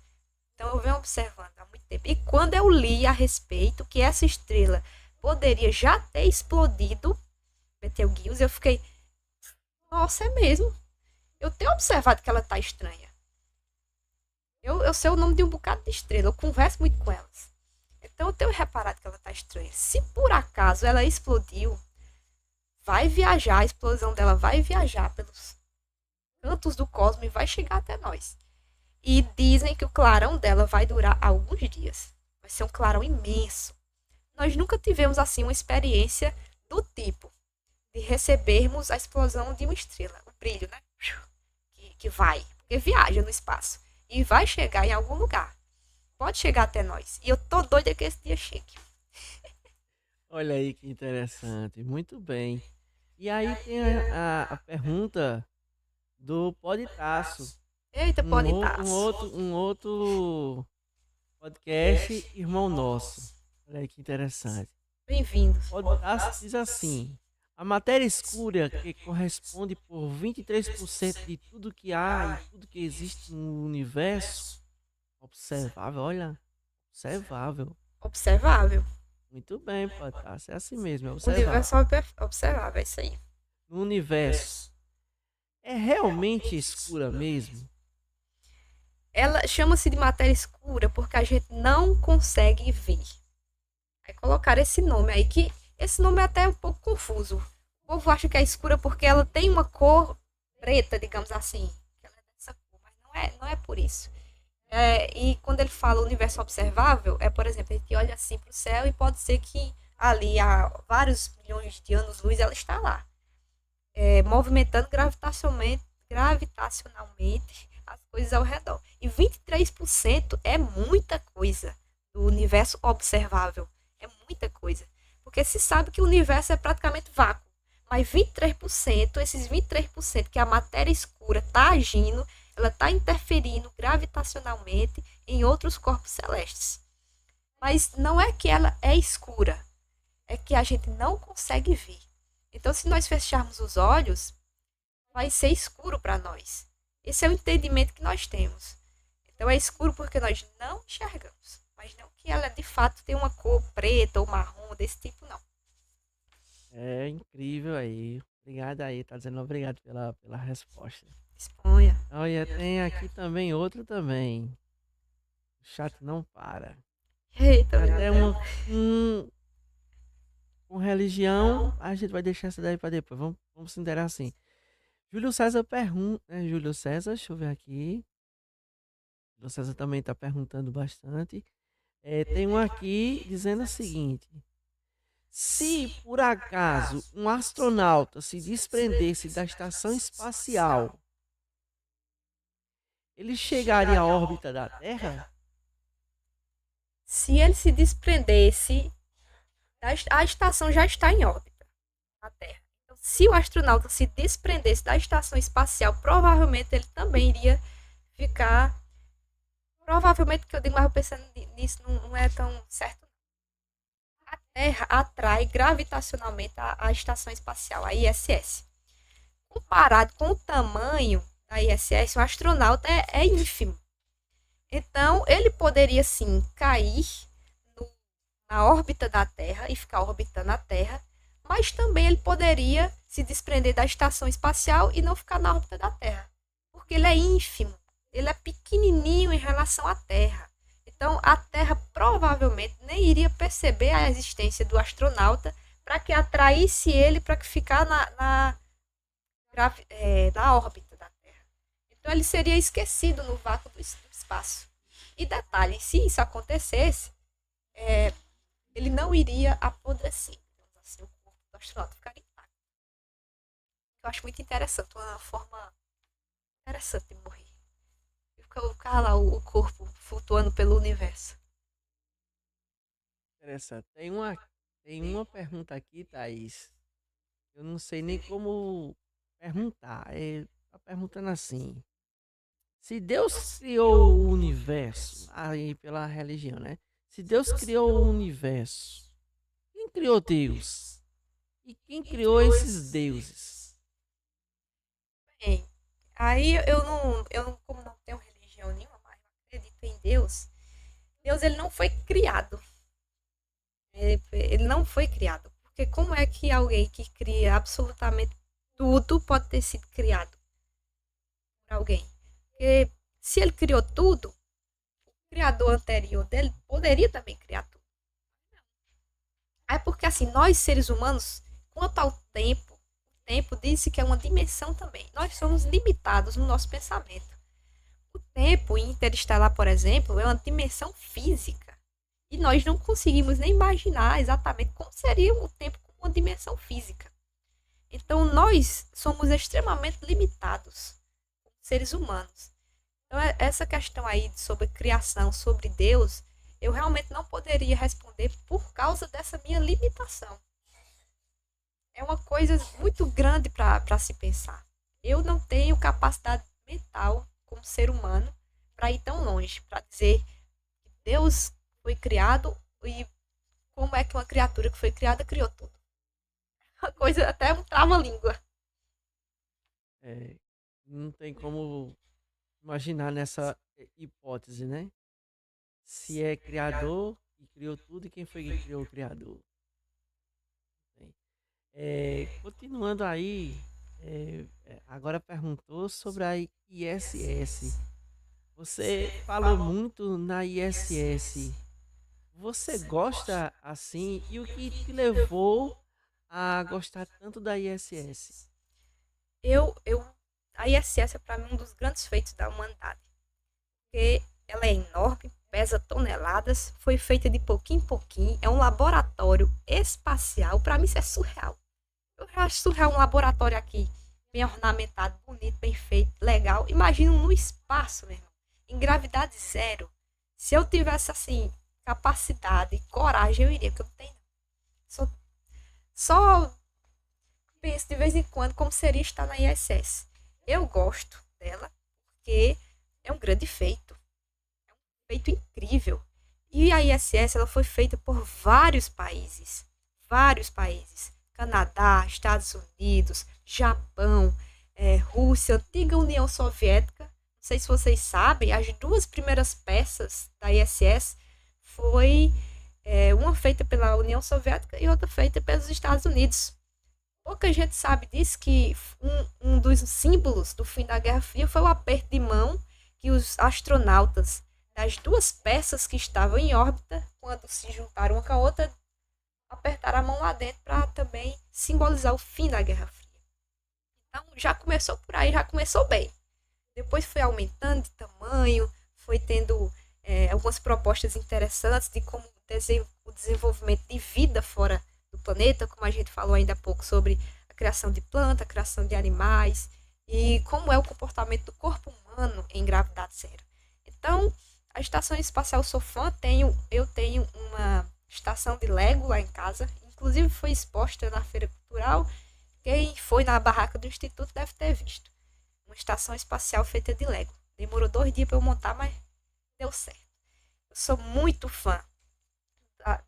Então eu venho observando há muito tempo. E quando eu li a respeito que essa estrela poderia já ter explodido, Betelgeuse, eu fiquei, nossa, é mesmo. Eu tenho observado que ela está estranha. Eu sei o nome de um bocado de estrela, eu converso muito com elas. Então eu tenho reparado que ela está estranha. Se por acaso ela explodiu, vai viajar, a explosão dela vai viajar pelos cantos do cosmos e vai chegar até nós. E dizem que o clarão dela vai durar alguns dias. Vai ser um clarão imenso. Nós nunca tivemos assim uma experiência do tipo de recebermos a explosão de uma estrela, o brilho, né? Que vai, porque viaja no espaço e vai chegar em algum lugar. Pode chegar até nós. E eu tô doida que esse dia chegue. Olha aí que interessante, muito bem. E aí tem a pergunta do Podtaço, Eita, pode estar. um outro podcast, irmão nosso. Olha aí que interessante. Bem-vindos. Podtaço diz assim: a matéria escura, que corresponde por 23% de tudo que há e tudo que existe no universo, observável, olha, observável. Observável. Muito bem, Podtaço, é assim mesmo, é O observável. universo observável, é isso aí. No universo, é realmente escura mesmo? Ela chama-se de matéria escura porque a gente não consegue ver. Aí colocaram esse nome aí, que esse nome é até um pouco confuso. O povo acha que é escura porque ela tem uma cor preta, digamos assim. Ela é dessa cor, mas não é por isso. E quando ele fala universo observável, por exemplo, a gente olha assim para o céu e pode ser que ali há vários milhões de anos-luz, ela está lá, movimentando gravitacionalmente as coisas ao redor. E 23% é muita coisa do universo observável. É muita coisa. Porque se sabe que o universo é praticamente vácuo. Mas 23%, esses 23% que a matéria escura está agindo, ela está interferindo gravitacionalmente em outros corpos celestes. Mas não é que ela é escura, é que a gente não consegue ver. Então, se nós fecharmos os olhos, vai ser escuro para nós. Esse é o entendimento que nós temos. Então, é escuro porque nós não enxergamos. Mas não que ela, de fato, tenha uma cor preta ou marrom, desse tipo, não. É incrível aí. Obrigado aí, tá dizendo obrigado pela resposta. Exponha. Olha, tem aqui também outro também. O chat não para. Eita, meu Até Deus. com religião, a gente vai deixar essa daí pra depois. Vamos se inteirar assim. Júlio César pergunta, né? Júlio César, deixa eu ver aqui. Júlio César também tá perguntando bastante. Tem um aqui dizendo o seguinte: se por acaso um astronauta se desprendesse da estação espacial, ele chegaria à órbita da Terra? Se ele se desprendesse, a estação já está em órbita na Terra. Então, se o astronauta se desprendesse da estação espacial, provavelmente ele também iria ficar. Provavelmente, que eu digo, mas eu pensando nisso não é tão certo. A Terra atrai gravitacionalmente a estação espacial, a ISS. Comparado com o tamanho da ISS, o astronauta é ínfimo. Então, ele poderia sim cair na órbita da Terra e ficar orbitando a Terra, mas também ele poderia se desprender da estação espacial e não ficar na órbita da Terra, porque ele é ínfimo, ele é pequenininho em relação à Terra. Então, a Terra provavelmente nem iria perceber a existência do astronauta para que atraísse ele para que ficar na órbita da Terra. Então, ele seria esquecido no vácuo do espaço. E detalhe, se isso acontecesse, ele não iria apodrecer. Assim, o corpo do astronauta ficaria intacto. Eu acho muito interessante, uma forma interessante de morrer. Ficar lá o corpo flutuando pelo universo. Interessante. Tem uma pergunta aqui, Thaís. Eu não sei nem como perguntar. Tá perguntando assim: se Deus criou o universo, aí pela religião, né? Se Deus criou o universo, quem criou Deus? E quem criou esses deuses? Bem, aí eu não, como não tenho religião nenhuma, mas acredito em Deus. Deus, ele não foi criado. Ele não foi criado. Porque como é que alguém que cria absolutamente tudo pode ter sido criado por alguém? Porque se ele criou tudo, o criador anterior dele poderia também criar tudo. É porque assim, nós seres humanos, quanto ao tempo, o tempo disse que é uma dimensão também. Nós somos limitados no nosso pensamento. O tempo interestelar, por exemplo, é uma dimensão física. E nós não conseguimos nem imaginar exatamente como seria o tempo com uma dimensão física. Então, nós somos extremamente limitados como seres humanos. Então, essa questão aí sobre criação, sobre Deus, eu realmente não poderia responder por causa dessa minha limitação. É uma coisa muito grande para se pensar. Eu não tenho capacidade mental, como ser humano, para ir tão longe, para dizer que Deus foi criado e como é que uma criatura que foi criada criou tudo. Uma coisa, até um trava-língua. Não tem como imaginar nessa hipótese, né? Se é criador que criou tudo e quem foi que criou o criador. Continuando aí, agora perguntou sobre a ISS. Você falou muito na ISS. Você gosta assim? E o que te levou a gostar tanto da ISS? A ISS é para mim um dos grandes feitos da humanidade. Porque ela é enorme, pesa toneladas, foi feita de pouquinho em pouquinho, é um laboratório espacial. Para mim isso é surreal. Eu acho surreal um laboratório aqui, bem ornamentado, bonito, bem feito, legal. Imagina no espaço, meu irmão, em gravidade zero. Se eu tivesse, assim, capacidade, coragem, eu iria, porque eu não tenho. Só, só penso de vez em quando como seria estar na ISS. Eu gosto dela, porque é um grande feito. Feito incrível. E a ISS ela foi feita por vários países. Vários países. Canadá, Estados Unidos, Japão, Rússia, antiga União Soviética. Não sei se vocês sabem, as duas primeiras peças da ISS foi uma feita pela União Soviética e outra feita pelos Estados Unidos. Pouca gente sabe disso, que um dos símbolos do fim da Guerra Fria foi o aperto de mão que os astronautas das duas peças que estavam em órbita, quando se juntaram uma com a outra, apertaram a mão lá dentro para também simbolizar o fim da Guerra Fria. Então já começou por aí, já começou bem. Depois foi aumentando de tamanho, foi tendo algumas propostas interessantes de como o desenvolvimento de vida fora do planeta, como a gente falou ainda há pouco sobre a criação de plantas, a criação de animais e como é o comportamento do corpo humano em gravidade zero. Então, a estação espacial eu sou fã, eu tenho uma estação de Lego lá em casa, inclusive foi exposta na Feira Cultural. Quem foi na barraca do Instituto deve ter visto. Uma estação espacial feita de Lego. Demorou 2 dias para eu montar, mas deu certo. Eu sou muito fã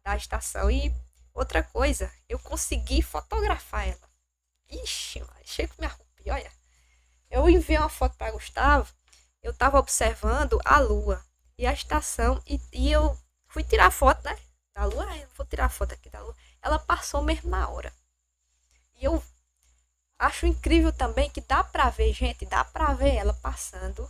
da estação. E outra coisa, eu consegui fotografar ela. Ixi, chega que me arrepio, olha. Eu enviei uma foto para Gustavo, eu estava observando a Lua e a estação, e eu fui tirar foto, né, da Lua. Eu vou tirar foto aqui da Lua. Ela passou mesmo na hora. E eu acho incrível também que dá pra ver, gente, dá pra ver ela passando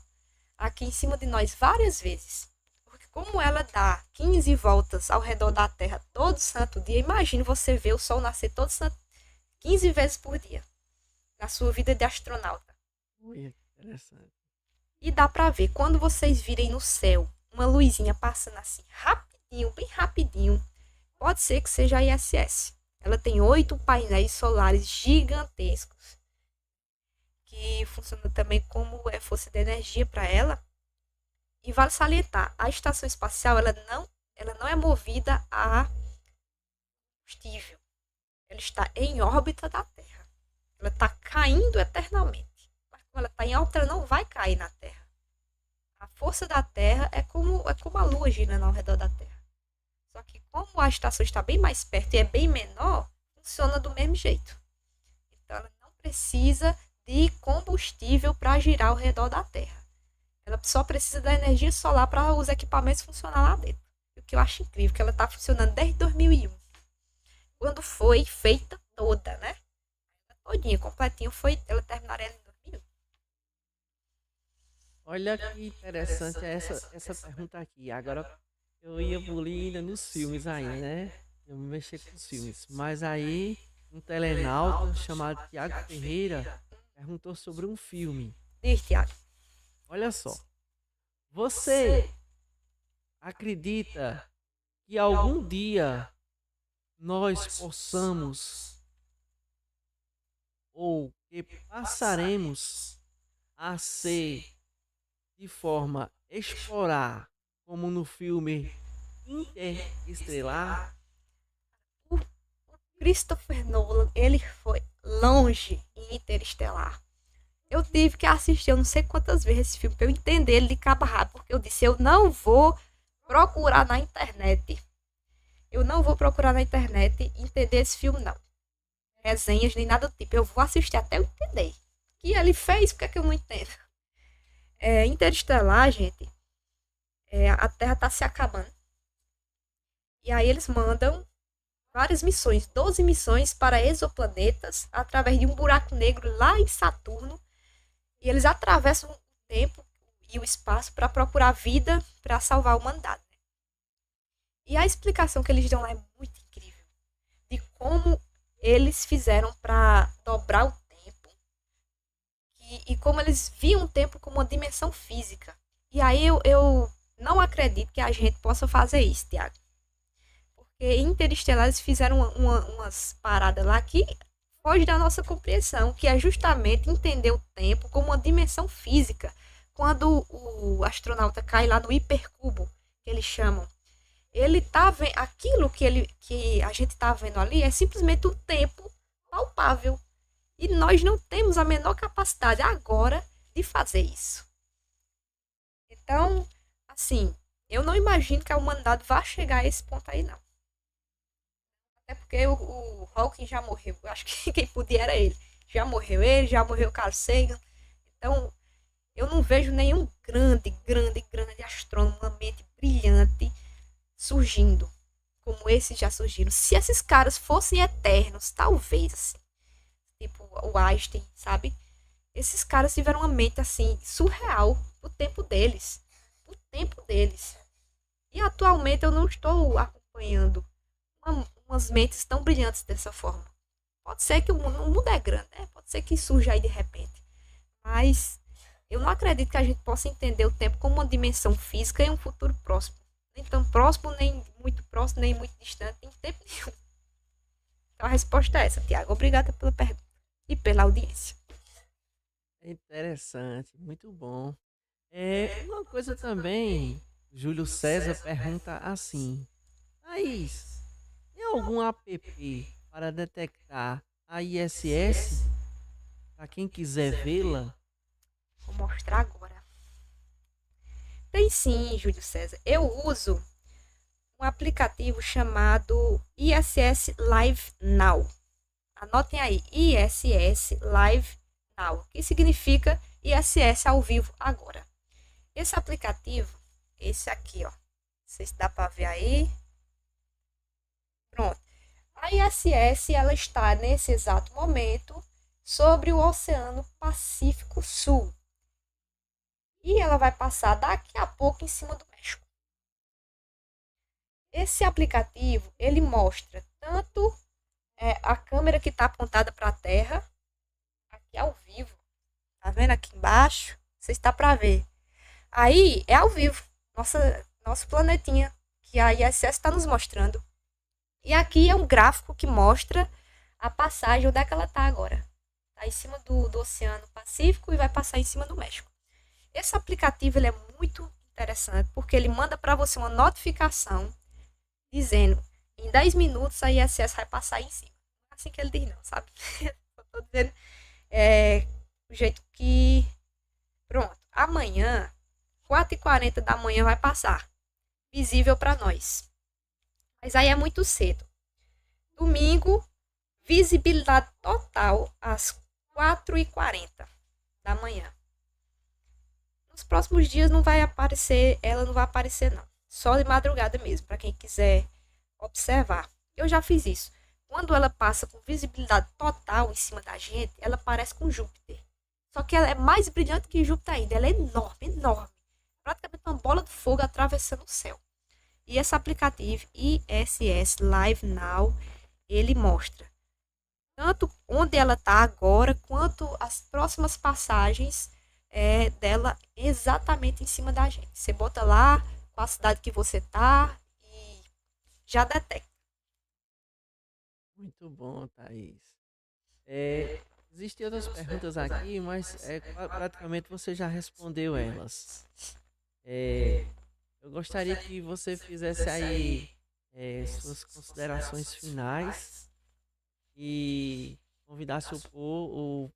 aqui em cima de nós várias vezes. Porque como ela dá 15 voltas ao redor da Terra todo santo dia, imagine você ver o Sol nascer todo santo 15 vezes por dia na sua vida de astronauta. Ui, interessante. E dá pra ver, quando vocês virem no céu uma luzinha passando assim, rapidinho, bem rapidinho, pode ser que seja a ISS. Ela tem 8 painéis solares gigantescos, que funcionam também como força de energia para ela. E vale salientar, a estação espacial ela não é movida a combustível. Ela está em órbita da Terra. Ela está caindo eternamente. Mas como ela está em órbita, ela não vai cair na Terra. A força da Terra é como a Lua girando ao redor da Terra. Só que como a estação está bem mais perto e é bem menor, funciona do mesmo jeito. Então ela não precisa de combustível para girar ao redor da Terra. Ela só precisa da energia solar para os equipamentos funcionar lá dentro. O que eu acho incrível, que ela está funcionando desde 2001. Quando foi feita toda, né? Todinha, completinho, ela terminaria em 2001. Olha que interessante essa pergunta aqui. Agora eu ia bulir ainda nos filmes aí, né? Eu me mexer com os filmes. Mas aí um telenauta chamado Tiago Ferreira perguntou sobre um filme. Diz, Tiago. Olha só. Você acredita que algum dia nós possamos ou que passaremos a ser de forma explorar, como no filme Interestelar? O Christopher Nolan, ele foi longe em Interestelar. Eu tive que assistir eu não sei quantas vezes esse filme para eu entender ele de cabo a rabo, porque eu disse, eu não vou procurar na internet. Eu não vou procurar na internet entender esse filme, não. Resenhas nem nada do tipo. Eu vou assistir até eu entender. O que ele fez, por que é que eu não entendo? Interestelar, gente, a Terra está se acabando. E aí eles mandam várias missões, 12 missões para exoplanetas, através de um buraco negro lá em Saturno. E eles atravessam o tempo e o espaço para procurar vida para salvar a humanidade. E a explicação que eles dão lá é muito incrível. De como eles fizeram para dobrar o tempo. E como eles viam o tempo como uma dimensão física. E aí eu não acredito que a gente possa fazer isso, Tiago. Porque Interestelares fizeram umas paradas lá que foge da nossa compreensão, que é justamente entender o tempo como uma dimensão física. Quando o astronauta cai lá no hipercubo, que eles chamam, ele tá vendo aquilo que a gente tá vendo ali é simplesmente o tempo palpável. E nós não temos a menor capacidade agora de fazer isso. Então, assim, eu não imagino que a humanidade vá chegar a esse ponto aí, não. Até porque o Hawking já morreu. Eu acho que quem podia era ele. Já morreu ele, já morreu o Carl Sagan. Então, eu não vejo nenhum grande astrônomo, uma mente brilhante surgindo, como esses já surgiram. Se esses caras fossem eternos, talvez, assim, tipo o Einstein, sabe? Esses caras tiveram uma mente, assim, surreal o tempo deles. O tempo deles. E atualmente eu não estou acompanhando umas mentes tão brilhantes dessa forma. Pode ser que o mundo é grande, né? Pode ser que surja aí de repente. Mas eu não acredito que a gente possa entender o tempo como uma dimensão física em um futuro próximo. Nem tão próximo, nem muito distante, em tempo nenhum. Então a resposta é essa, Tiago. Obrigada pela pergunta e pela audiência. É interessante, muito bom. Uma coisa também, Júlio César pergunta assim: Thaís, tem algum app para detectar a ISS para quem quiser vê-la? Vou mostrar agora. Tem sim, Júlio César. Eu uso um aplicativo chamado ISS Live Now. Anotem aí, ISS Live Now, que significa ISS ao vivo agora. Esse aplicativo, esse aqui, ó. Não sei se dá para ver aí. Pronto. A ISS, ela está nesse exato momento sobre o Oceano Pacífico Sul. E ela vai passar daqui a pouco em cima do México. Esse aplicativo, ele mostra tanto a câmera que está apontada para a Terra, aqui ao vivo. Tá vendo aqui embaixo? Você está para ver. Aí é ao vivo. Nosso planetinha, que a ISS está nos mostrando. E aqui é um gráfico que mostra a passagem, onde é que ela está agora. Está em cima do Oceano Pacífico e vai passar em cima do México. Esse aplicativo ele é muito interessante, porque ele manda para você uma notificação dizendo, em 10 minutos a ISS vai passar em cima. Assim que ele diz não, sabe? Eu tô dizendo do jeito que... Pronto, amanhã, 4h40 da manhã vai passar. Visível para nós. Mas aí é muito cedo. Domingo, visibilidade total às 4h40 da manhã. Nos próximos dias não vai aparecer, ela não vai aparecer não. Só de madrugada mesmo, para quem quiser observar. Eu já fiz isso. Quando ela passa com visibilidade total em cima da gente, ela parece com Júpiter. Só que ela é mais brilhante que Júpiter ainda. Ela é enorme, enorme. Praticamente uma bola de fogo atravessando o céu. E esse aplicativo ISS Live Now, ele mostra tanto onde ela está agora, quanto as próximas passagens dela exatamente em cima da gente. Você bota lá com a cidade que você tá e já detecta. Muito bom, Thaís. Existem outras perguntas aqui, mas praticamente você já respondeu elas. Eu gostaria que você fizesse aí suas considerações finais e convidasse o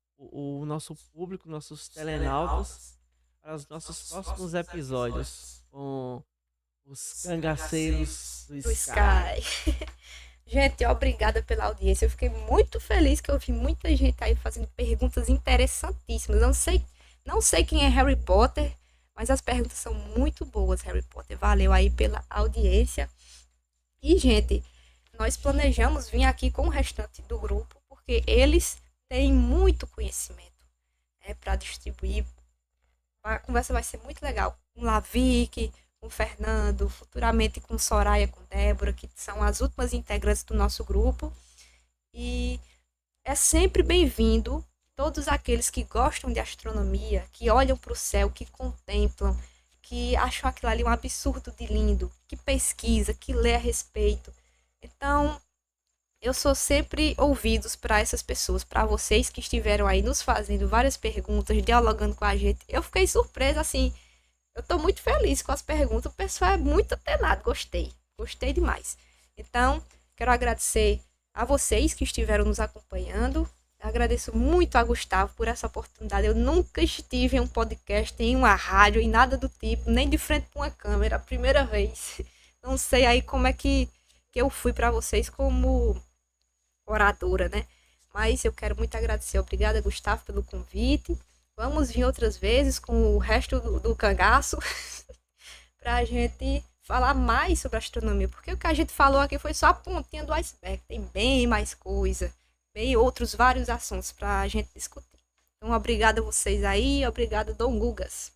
nosso público, nossos telenautas, para os nossos próximos episódios com os cangaceiros do Sky. Gente, obrigada pela audiência. Eu fiquei muito feliz que eu vi muita gente aí fazendo perguntas interessantíssimas. Não sei quem é Harry Potter, mas as perguntas são muito boas, Harry Potter. Valeu aí pela audiência. E, gente, nós planejamos vir aqui com o restante do grupo, porque eles têm muito conhecimento para distribuir. A conversa vai ser muito legal. Com Lavic, com o Fernando, futuramente com Soraya, com Débora, que são as últimas integrantes do nosso grupo. E é sempre bem-vindo todos aqueles que gostam de astronomia, que olham para o céu, que contemplam, que acham aquilo ali um absurdo de lindo, que pesquisa, que lê a respeito. Então, eu sou sempre ouvidos para essas pessoas, para vocês que estiveram aí nos fazendo várias perguntas, dialogando com a gente. Eu fiquei surpresa, assim, eu estou muito feliz com as perguntas, o pessoal é muito atenado, gostei demais. Então, quero agradecer a vocês que estiveram nos acompanhando. Agradeço muito a Gustavo por essa oportunidade. Eu nunca estive em um podcast, em uma rádio, em nada do tipo, nem de frente para uma câmera, a primeira vez. Não sei aí como é que eu fui para vocês como oradora, né? Mas eu quero muito agradecer. Obrigada, Gustavo, pelo convite. Vamos vir outras vezes com o resto do cangaço para a gente falar mais sobre astronomia, porque o que a gente falou aqui foi só a pontinha do iceberg. Tem bem mais coisa, bem outros vários assuntos para a gente discutir. Então, obrigada a vocês aí, obrigada, Dom Gugas.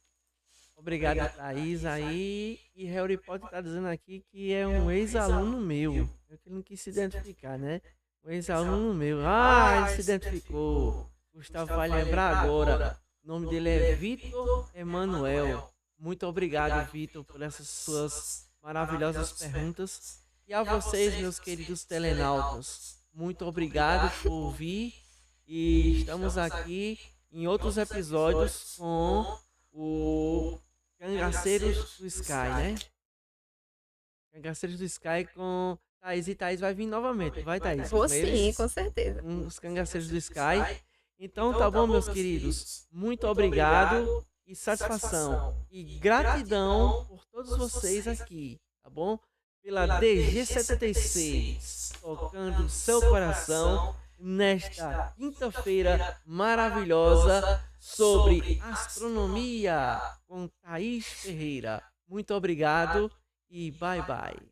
Obrigado, Thaís aí. E Harry Potter tá dizendo aqui que é um ex-aluno meu. Eu que não quis se identificar, né? Um ex-aluno meu. Ah, ele se identificou. Gustavo vai lembrar agora. O nome dele é Vitor Emanuel. Muito obrigado, Vitor, por essas suas maravilhosas perguntas. E a vocês, meus queridos telenautas, muito obrigado por ouvir. E estamos aqui em outros episódios com o Cangaceiros do Sky, né? Cangaceiros do Sky com Thaís. E Thaís vai vir novamente, vai, Thaís? Vou sim, com certeza. Os Cangaceiros do Sky. Então tá bom, meus queridos. Muito obrigado e satisfação e gratidão por todos vocês aqui, tá bom? Pela DG76, tocando seu coração nesta quinta-feira maravilhosa sobre astronomia com Thaís Ferreira. Muito obrigado e bye bye.